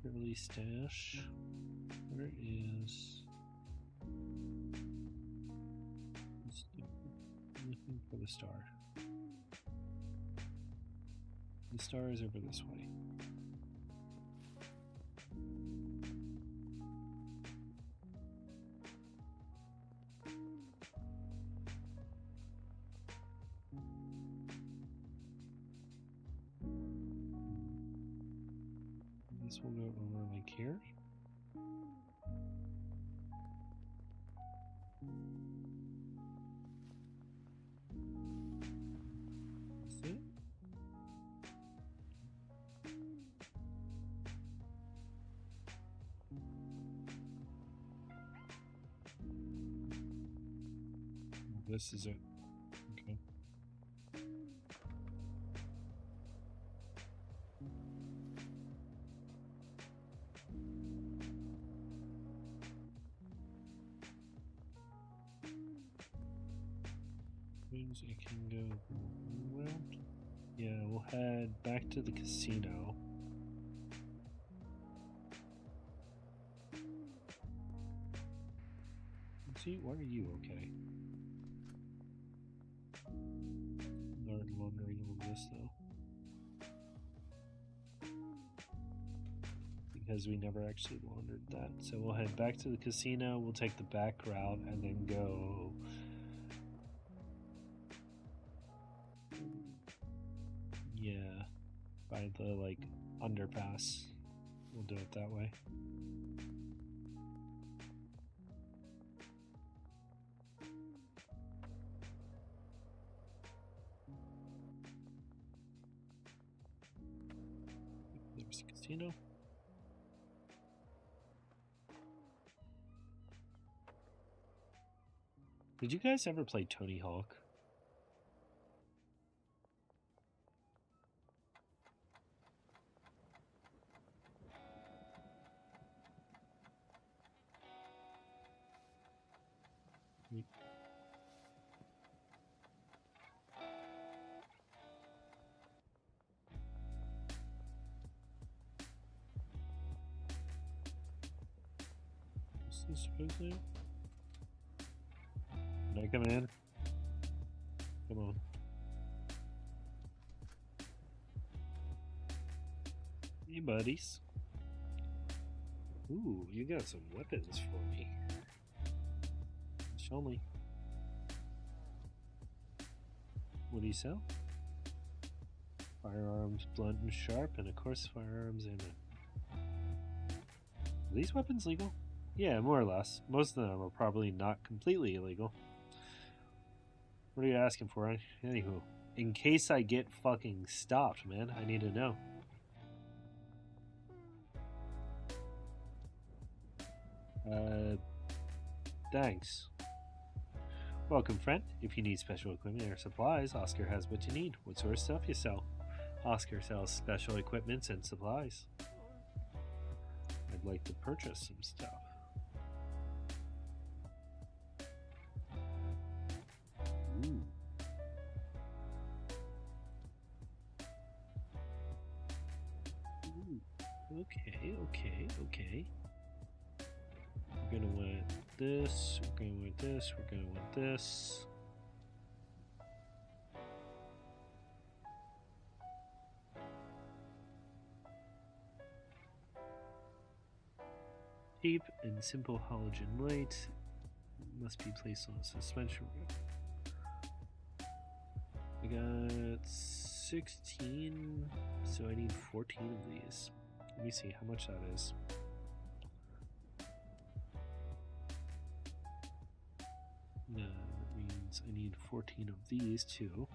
Shirley stash. Where is? Looking for the star. The star is over this way. This will go over like here. That's it. This is it. Okay. Means it can go around. Yeah, we'll head back to the casino. See, why are you okay? Not laundering all this though. Because we never actually laundered that. So we'll head back to the casino, we'll take the back route and then go. Yeah, by the like underpass. We'll do it that way. There's the casino. Did you guys ever play Tony Hawk? Is this supposed? Can I come in? Come on. Hey, buddies. Ooh, you got some weapons for me. Show me. What do you sell? Firearms, blunt and sharp, and of course firearms and Are these weapons legal? Yeah, more or less. Most of them are probably not completely illegal. What are you asking for? Anywho, in case I get fucking stopped, man, I need to know. Thanks. Welcome, friend. If you need special equipment or supplies, Oscar has what you need. What sort of stuff you sell? Oscar sells special equipments and supplies. I'd like to purchase some stuff. Ooh. Ooh. Okay. We're gonna want this, we're gonna want this, we're gonna want this. Tape and simple halogen light must be placed on a suspension. I got 16, so I need 14 of these. Let me see how much that is. No, that means I need 14 of these too.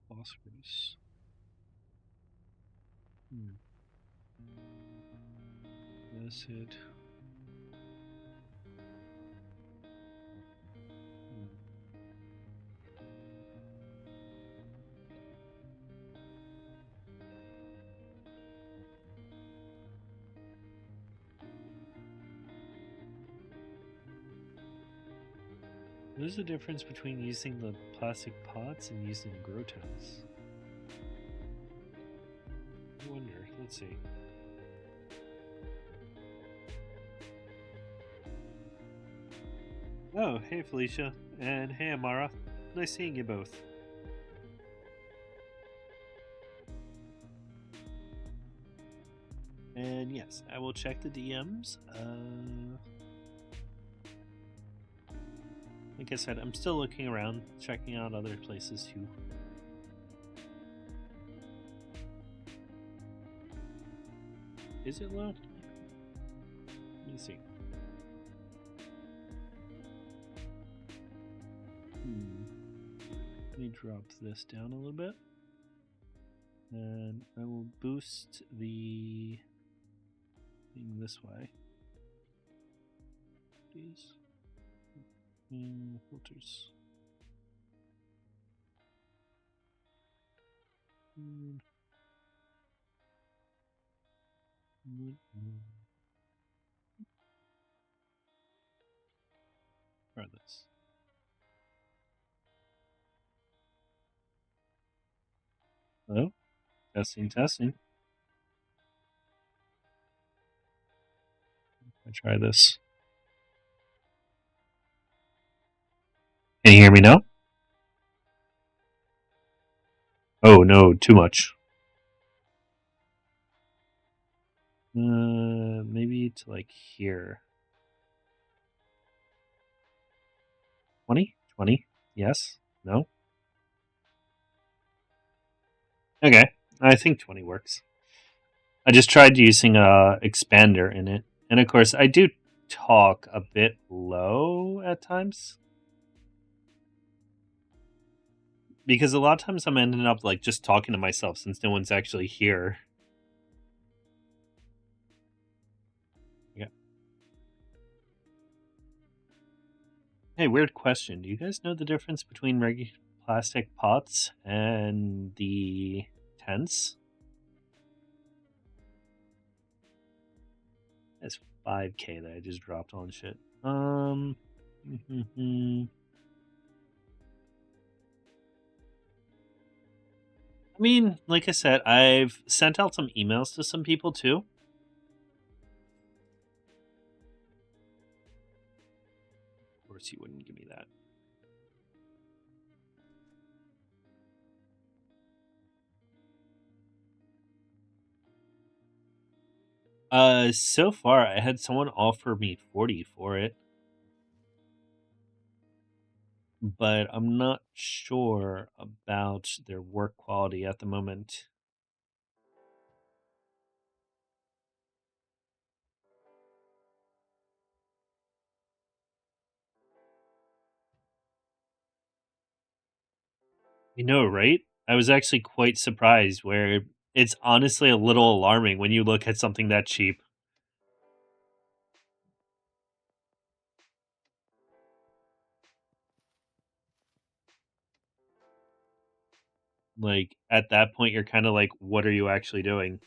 Phosphorus. Acid. What is the difference between using the plastic pots and using grow tents? I wonder. Let's see. Oh, hey Felicia. And hey Amara. Nice seeing you both. And yes, I will check the DMs. Like I said, I'm still looking around, checking out other places too. Is it low? Let me see. Let me drop this down a little bit. And I will boost the thing this way. Please. Filters. Try this. Hello? Testing. I try this. Can you hear me now? Oh no, too much. Maybe to like here. 20? 20? Yes? No? Okay, I think 20 works. I just tried using a expander in it, and of course I do talk a bit low at times because a lot of times I'm ending up like just talking to myself since no one's actually here. Yeah. Hey, weird question. Do you guys know the difference between regular plastic pots and the tents? That's 5K that I just dropped on shit. I mean, like I said, I've sent out some emails to some people too. Of course, you wouldn't give me that. So far, I had someone offer me 40 for it, but I'm not sure about their work quality at the moment. You know, right? I was actually quite surprised where it's honestly a little alarming when you look at something that cheap. Like, at that point, you're kind of like, what are you actually doing?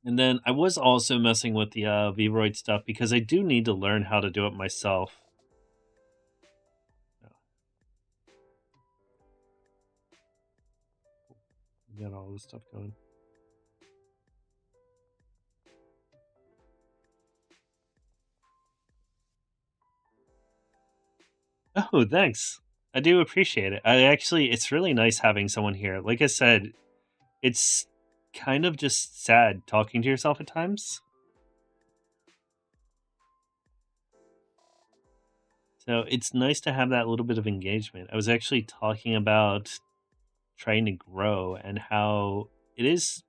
And then I was also messing with the Vroid stuff because I do need to learn how to do it myself. Got all this stuff going. Oh, thanks. I do appreciate it. It's really nice having someone here. Like I said, it's kind of just sad talking to yourself at times. So it's nice to have that little bit of engagement. I was actually talking about trying to grow and how it is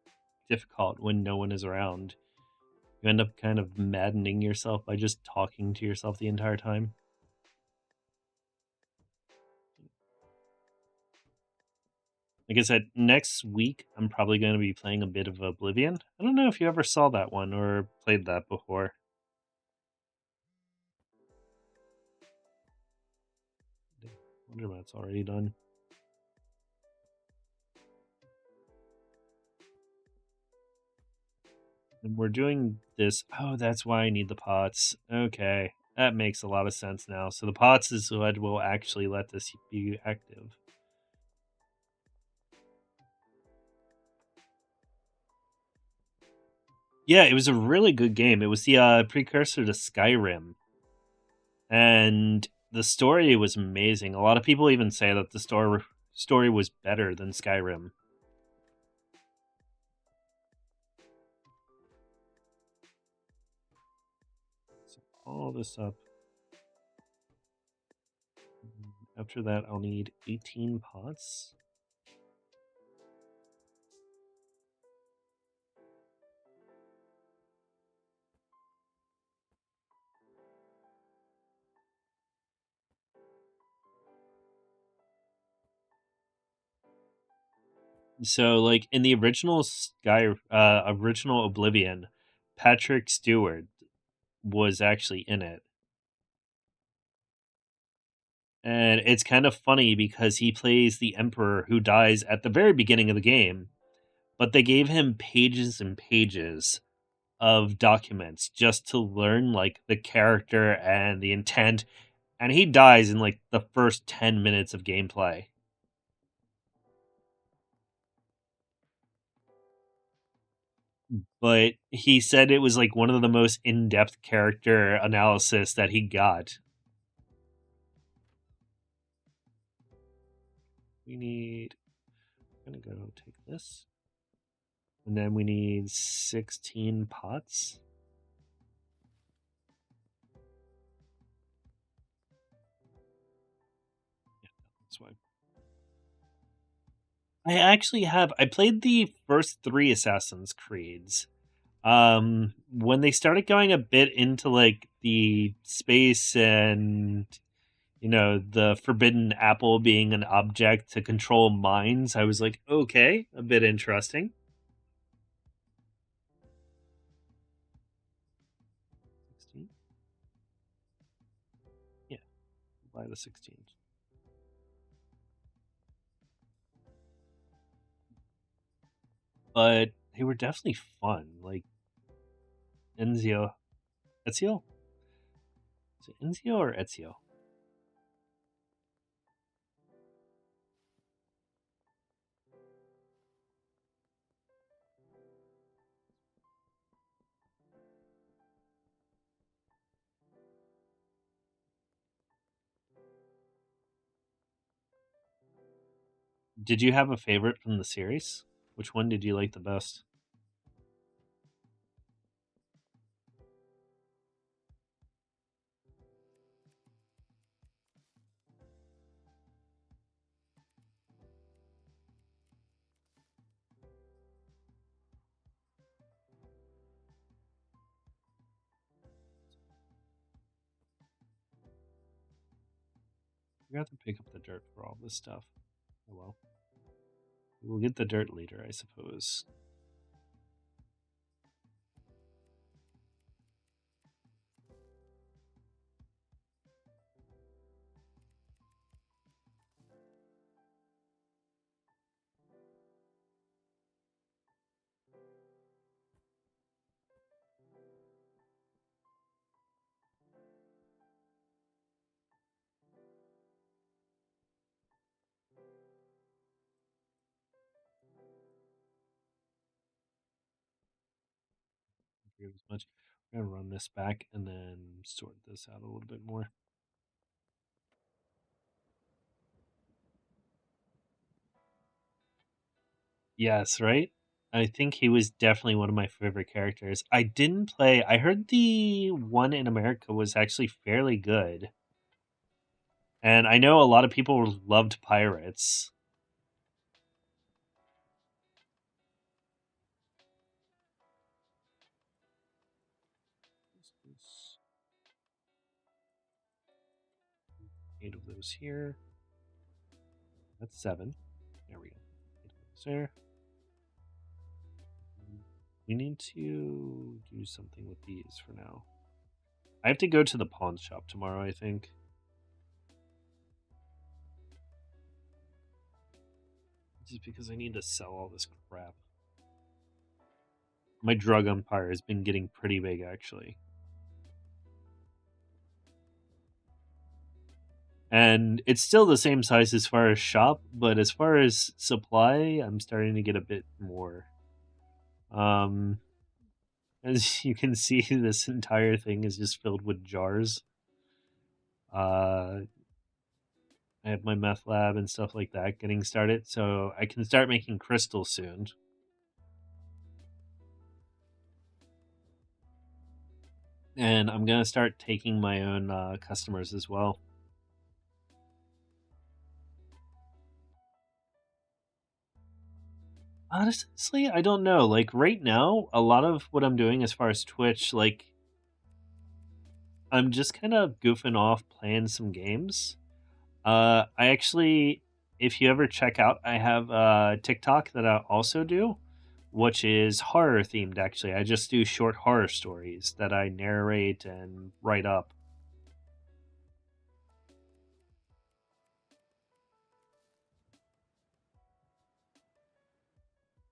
difficult when no one is around. You end up kind of maddening yourself by just talking to yourself the entire time. Like I said, next week I'm probably going to be playing a bit of Oblivion. I don't know if you ever saw that one or played that before. I wonder why it's already done. And we're doing this. Oh, that's why I need the pots. Okay, that makes a lot of sense now. So the pots is what will actually let this be active. Yeah, it was a really good game. It was the precursor to Skyrim, and the story was amazing. A lot of people even say that the story was better than Skyrim. So all this up. After that, I'll need 18 pots. So, like in the original Oblivion, Patrick Stewart was actually in it, and it's kind of funny because he plays the Emperor who dies at the very beginning of the game, but they gave him pages and pages of documents just to learn like the character and the intent, and he dies in like the first 10 minutes of gameplay. But he said it was like one of the most in-depth character analysis that he got. We need, I'm gonna go take this, and then we need 16 pots. I actually have. I played the first 3 Assassin's Creeds. When they started going a bit into like the space and the forbidden apple being an object to control minds, I was like, okay, a bit interesting. 16? Yeah, by the 16th. But they were definitely fun. Like Ezio. Ezio? Is it Ezio or Ezio? Did you have a favorite from the series? Which one did you like the best? We have to pick up the dirt for all this stuff. Oh well. We'll get the dirt later, I suppose. As much. We're gonna run this back and then sort this out a little bit more. Yes, right? I think he was definitely one of my favorite characters. I didn't play. I heard the one in America was actually fairly good. And I know a lot of people loved Pirates. Eight of those here. That's 7. There we go. 8 of those there. We need to do something with these for now. I have to go to the pawn shop tomorrow, I think. Just because I need to sell all this crap. My drug empire has been getting pretty big, actually. And it's still the same size as far as shop, but as far as supply, I'm starting to get a bit more. As you can see, this entire thing is just filled with jars. I have my meth lab and stuff like that getting started, so I can start making crystal soon. And I'm gonna start taking my own customers as well. Honestly, I don't know. Like right now, a lot of what I'm doing as far as Twitch, like I'm just kind of goofing off playing some games. I actually, if you ever check out, I have TikTok that I also do, which is horror themed. Actually, I just do short horror stories that I narrate and write up.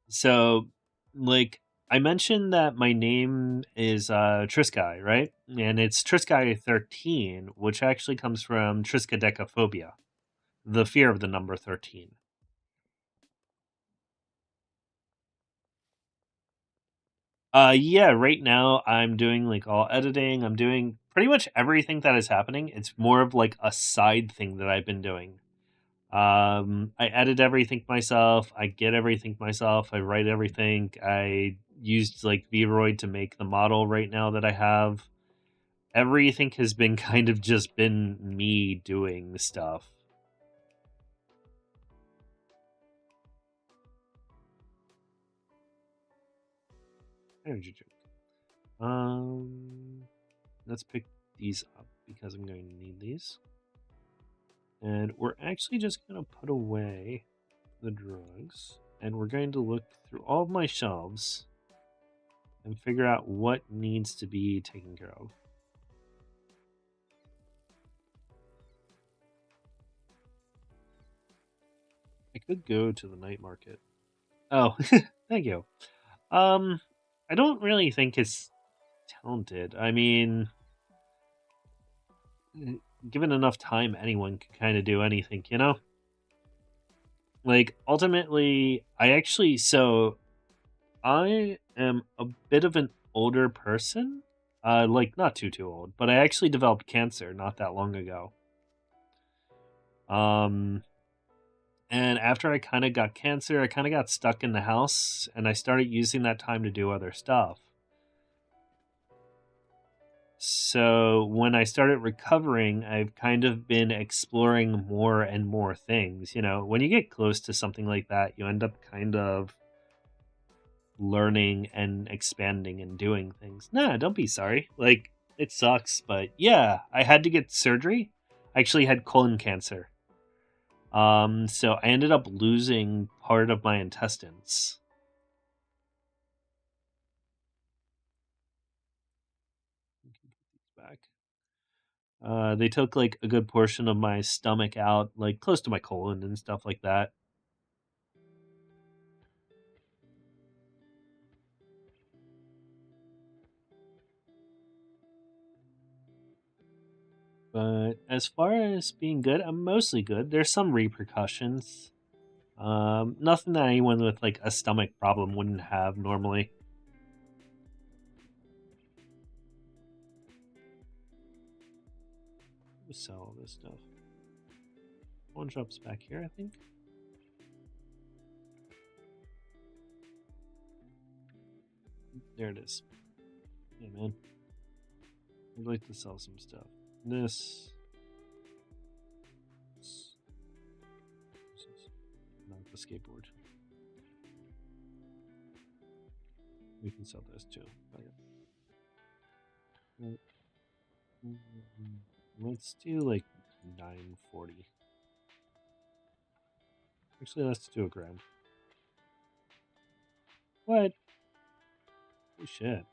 So, like, I mentioned that my name is Triskai, right? And it's Triskai 13, which actually comes from triskaidekaphobia, the fear of the number 13. Yeah, right now I'm doing like all editing. I'm doing pretty much everything that is happening. It's more of like a side thing that I've been doing. I edit everything myself. I get everything myself. I write everything. I used like Vroid to make the model right now that I have. Everything has been kind of just been me doing stuff. Energy drink. Let's pick these up because I'm going to need these. And we're actually just going to put away the drugs. And we're going to look through all of my shelves and figure out what needs to be taken care of. I could go to the night market. Oh, thank you. I don't really think it's talented. I mean, given enough time, anyone can kind of do anything, you know? Like, ultimately, I am a bit of an older person. Like, not too old, but I actually developed cancer not that long ago. And after I kind of got cancer, I kind of got stuck in the house, and I started using that time to do other stuff. So when I started recovering, I've kind of been exploring more and more things. You know, when you get close to something like that, you end up kind of learning and expanding and doing things. Nah, don't be sorry. Like, it sucks, but yeah, I had to get surgery. I actually had colon cancer. So I ended up losing part of my intestines. Back. They took like a good portion of my stomach out, like close to my colon and stuff like that. But as far as being good, I'm mostly good. There's some repercussions. Nothing that anyone with like a stomach problem wouldn't have normally. Let's sell all this stuff. One shop's back here, I think. There it is. Yeah, man. I'd like to sell some stuff. This. Not the skateboard. We can sell this too. Let's do like 940. Actually, let's do $1,000. What? Holy shit.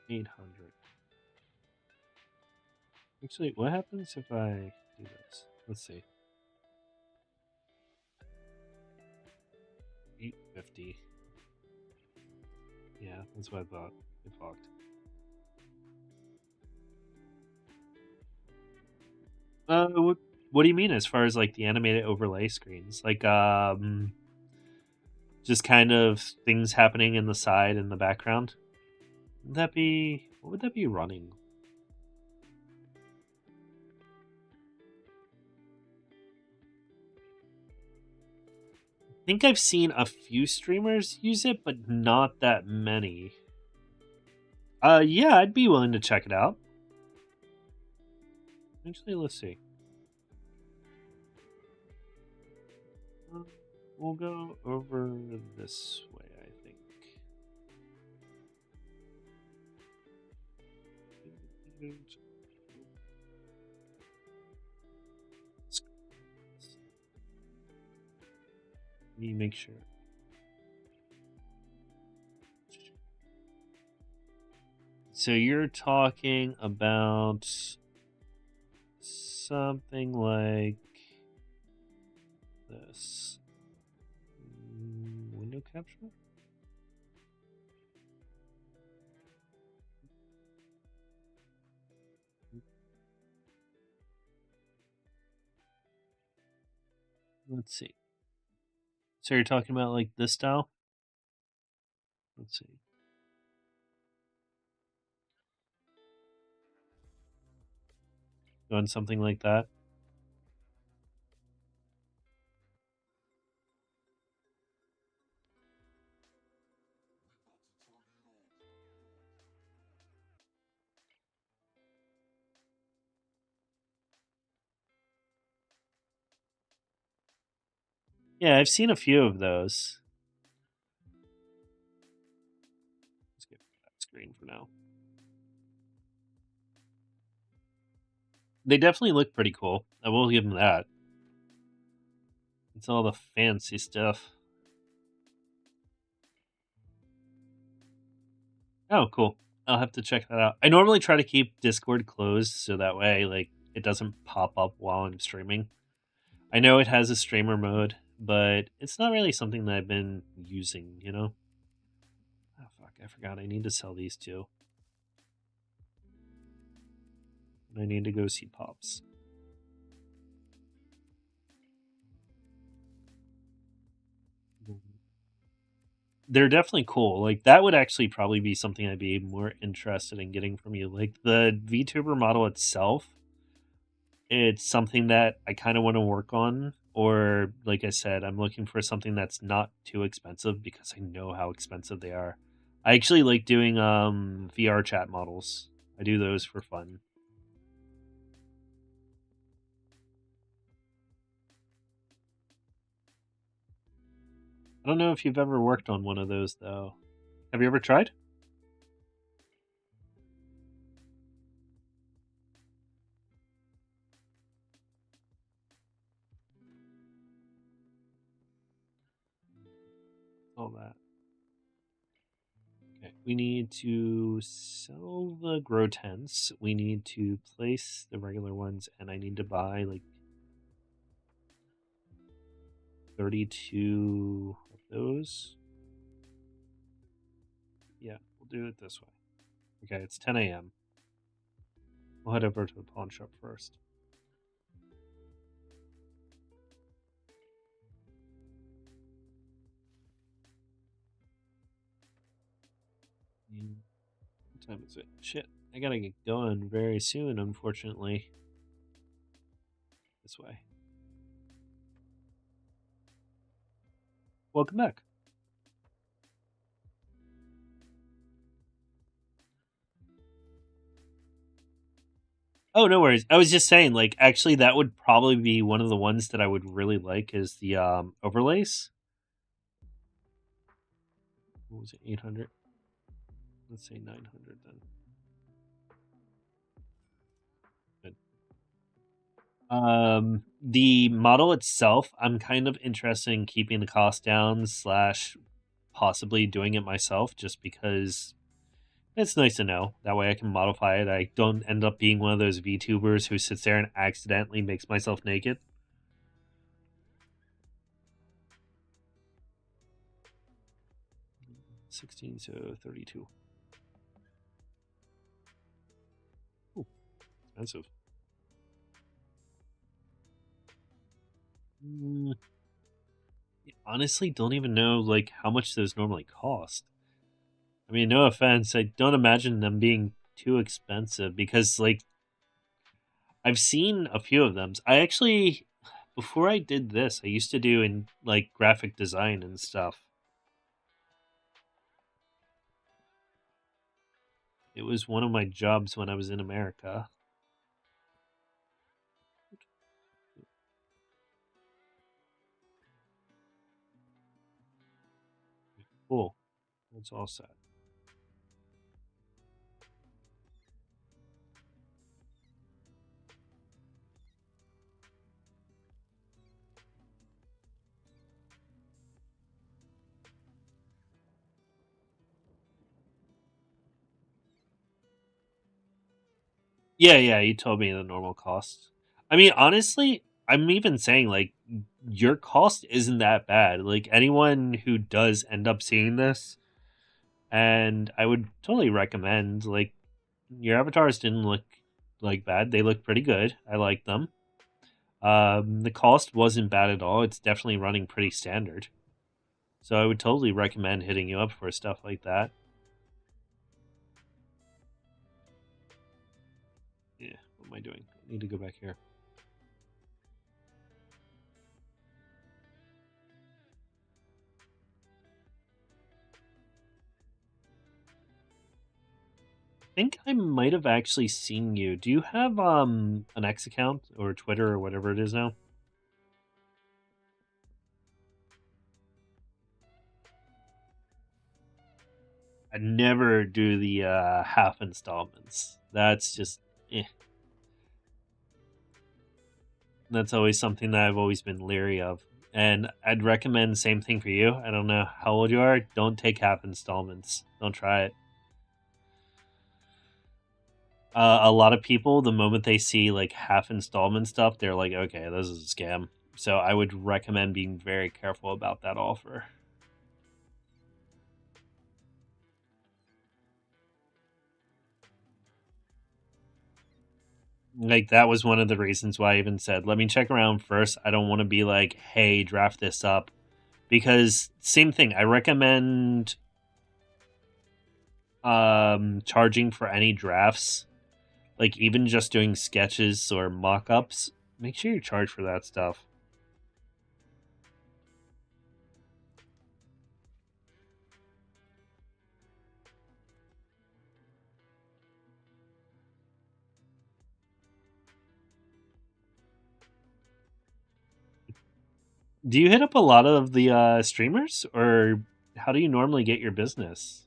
800. Actually, what happens if I do this? Let's see. 850. Yeah, that's what I thought. It fucked. What do you mean as far as like the animated overlay screens? Like just kind of things happening in the side and the background? Would that be what would that be running? I think I've seen a few streamers use it, but not that many. Yeah, I'd be willing to check it out. Actually, let's see. We'll go over this way, I think. Let me make sure. So you're talking about something like this. Window capture? Let's see. So you're talking about like this style? Let's see. Doing something like that? Yeah, I've seen a few of those. now. They definitely look pretty cool. I will give them that. It's all the fancy stuff. Oh, cool. I'll have to check that out. I normally try to keep Discord closed so that way, like, it doesn't pop up while I'm streaming. I know it has a streamer mode, but it's not really something that I've been using, you know? Oh, fuck. I forgot. I need to sell these two. I need to go see Pops. They're definitely cool. Like, that would actually probably be something I'd be more interested in getting from you. Like, the VTuber model itself, it's something that I kind of want to work on. Or, like I said, I'm looking for something that's not too expensive because I know how expensive they are. I actually like doing VR chat models. I do those for fun. I don't know if you've ever worked on one of those, though. Have you ever tried? All that. Okay, we need to sell the grow tents. We need to place the regular ones, and I need to buy like 32 of those. Yeah, we'll do it this way. Okay, it's 10 a.m. We'll head over to the pawn shop first. What time is it? Shit, I gotta get going very soon, unfortunately. This way. Welcome back. Oh, no worries. I was just saying, like, actually, that would probably be one of the ones that I would really like is the overlays. What was it, 800? Let's say 900 then. Good. The model itself, I'm kind of interested in keeping the cost down / possibly doing it myself, just because it's nice to know. That way I can modify it. I don't end up being one of those VTubers who sits there and accidentally makes myself naked. $16, so 32. Ooh, expensive. Honestly, don't even know like how much those normally cost. I mean, no offense, I don't imagine them being too expensive because like I've seen a few of them. I actually, before I did this, I used to do in like graphic design and stuff. It was one of my jobs when I was in America. Cool. That's all set. Yeah, yeah, you told me the normal cost. I mean, honestly, I'm even saying like your cost isn't that bad. Like anyone who does end up seeing this, and I would totally recommend like your avatars didn't look like bad. They look pretty good. I like them. The cost wasn't bad at all. It's definitely running pretty standard. So I would totally recommend hitting you up for stuff like that. Yeah, what am I doing? I need to go back here. I think I might have actually seen you. Do you have an X account or Twitter or whatever it is now? I never do the half installments. That's just that's always something that I've always been leery of. And I'd recommend same thing for you. I don't know how old you are. Don't take half installments. Don't try it. A lot of people, the moment they see like half installment stuff, they're like, okay, this is a scam. So I would recommend being very careful about that offer. Like that was one of the reasons why I even said, let me check around first. I don't want to be like, hey, draft this up. Because same thing, I recommend charging for any drafts. Like even just doing sketches or mock-ups, make sure you charge for that stuff. Do you hit up a lot of the streamers, or how do you normally get your business?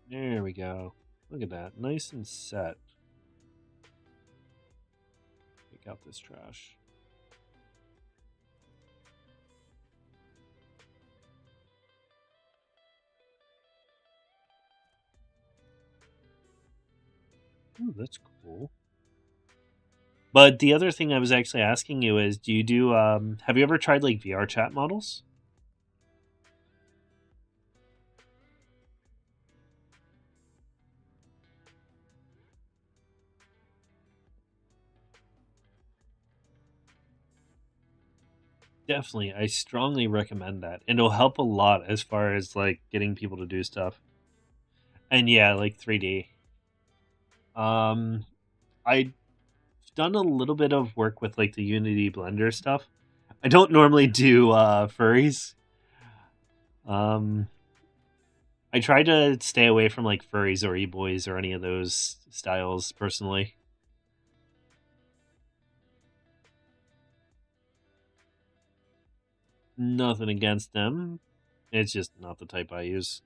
There we go. Look at that. Nice and set. Take out this trash. Ooh, that's cool. But the other thing I was actually asking you is, do you do have you ever tried like VR chat models? Definitely. I strongly recommend that. And it'll help a lot as far as like getting people to do stuff. And yeah, like 3D. Um I've done a little bit of work with like the Unity Blender stuff. I don't normally do furries. Um I try to stay away from like furries or e-boys or any of those styles personally. Nothing against them. It's just not the type I use.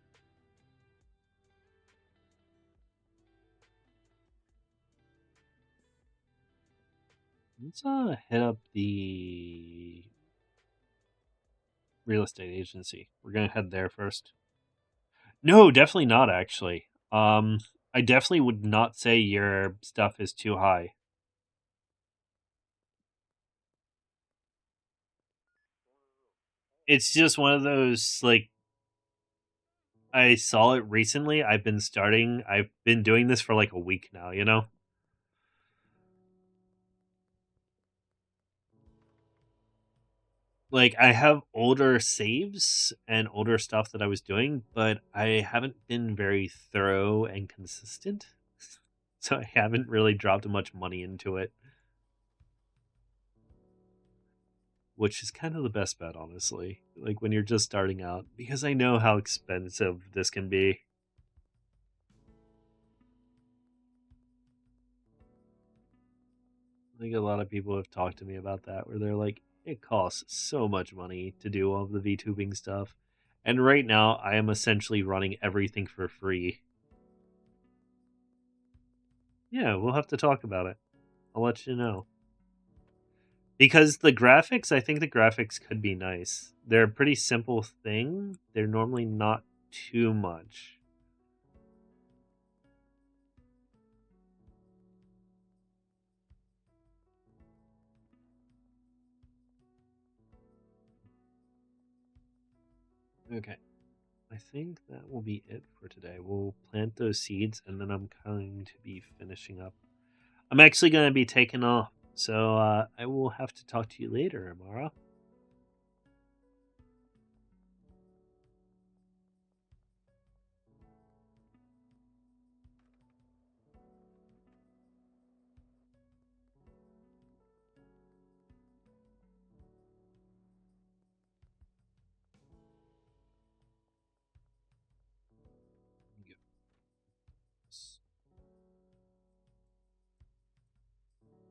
Let's hit up the real estate agency. We're gonna head there first. No, definitely not actually. I definitely would not say your stuff is too high. It's just one of those like I saw it recently. I've been doing this for like a week now, you know? Like I have older saves and older stuff that I was doing, but I haven't been very thorough and consistent. So I haven't really dropped much money into it, which is kind of the best bet, honestly. Like when you're just starting out, because I know how expensive this can be. I think a lot of people have talked to me about that, where they're like, it costs so much money to do all of the VTubing stuff. And right now, I am essentially running everything for free. Yeah, we'll have to talk about it. I'll let you know. Because the graphics, I think the graphics could be nice. They're a pretty simple thing. They're normally not too much. Okay. I think that will be it for today. We'll plant those seeds and then I'm going to be finishing up. I'm actually going to be taking off. So I will have to talk to you later, Amara.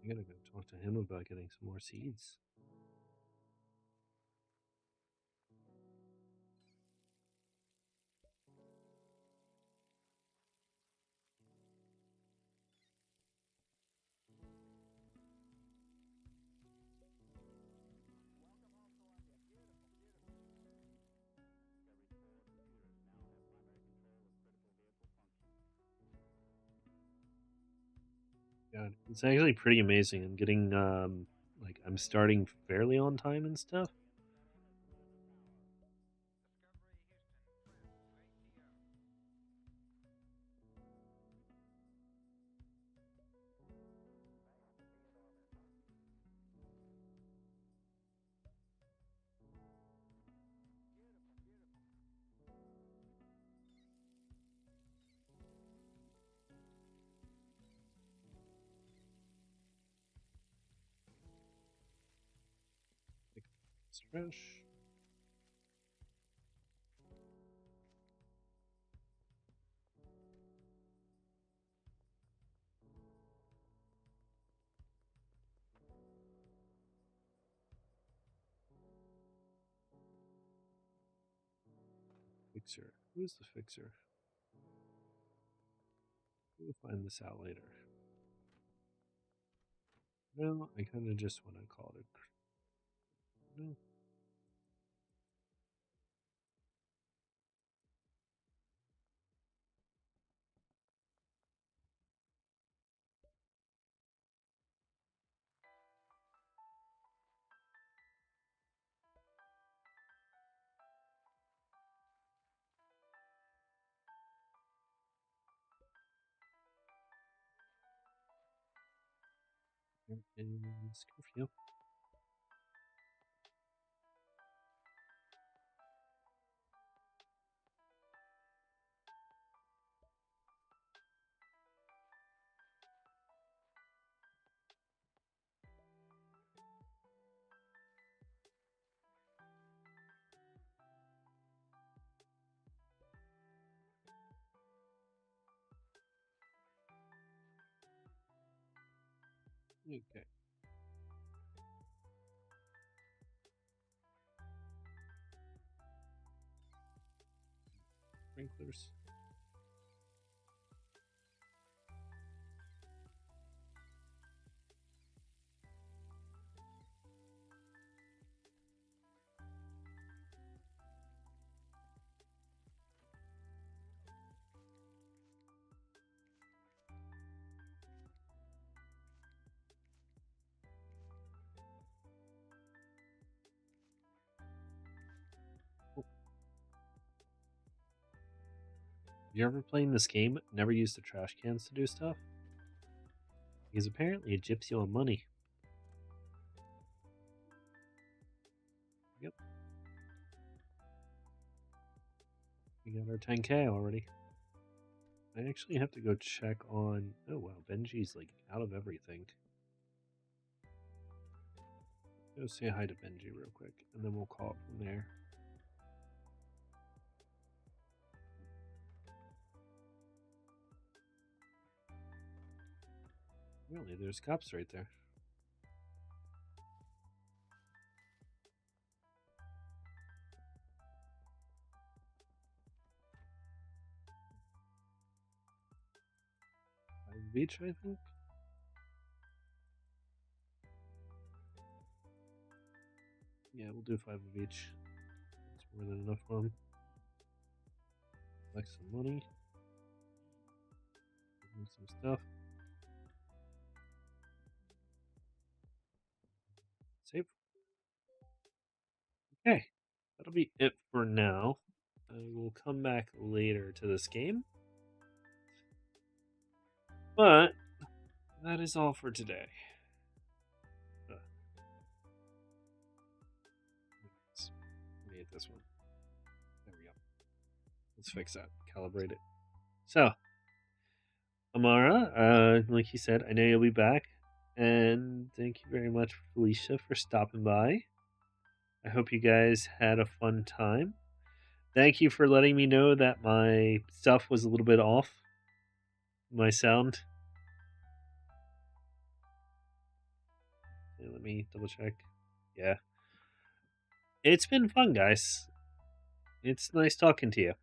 I gotta go talk to him about getting some more seeds. God, it's actually pretty amazing. I'm getting like I'm starting fairly on time and stuff. It's fresh. Fixer. Who's the fixer? We'll find this out later. No, I kind of just want to call it a. No. There is curfew. Okay. Sprinklers. You ever playing this game? Never used the trash cans to do stuff? He's apparently a gypsy on money. Yep. We got our 10K already. I actually have to go check on. Oh wow, Benji's like out of everything. Go say hi to Benji real quick, and then we'll call it from there. Really, there's cops right there. Beach, I think. Yeah, we'll do 5 of each. That's more than enough for him. Collect some money. Give some stuff. Save. Okay, that'll be it for now. I will come back later to this game. But that is all for today. Let me hit this one. There we go. Let's fix that. Calibrate it. So, Amara, like you said, I know you'll be back. And thank you very much, Felicia, for stopping by. I hope you guys had a fun time. Thank you for letting me know that my stuff was a little bit off. My sound. Let me double check. Yeah. It's been fun, guys. It's nice talking to you.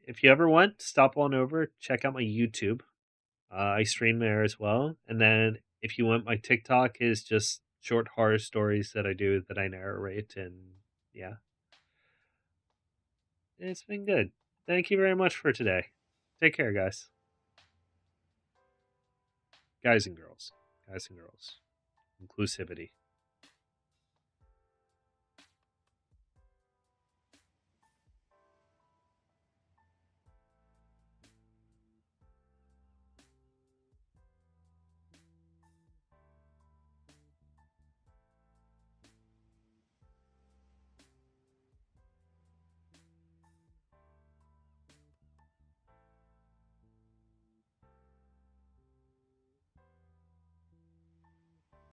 If you ever want, stop on over, check out my YouTube. I stream there as well. And then if you want, my TikTok is just short horror stories that I do that I narrate. And yeah, it's been good. Thank you very much for today. Take care, guys. Guys and girls. Guys and girls. Inclusivity.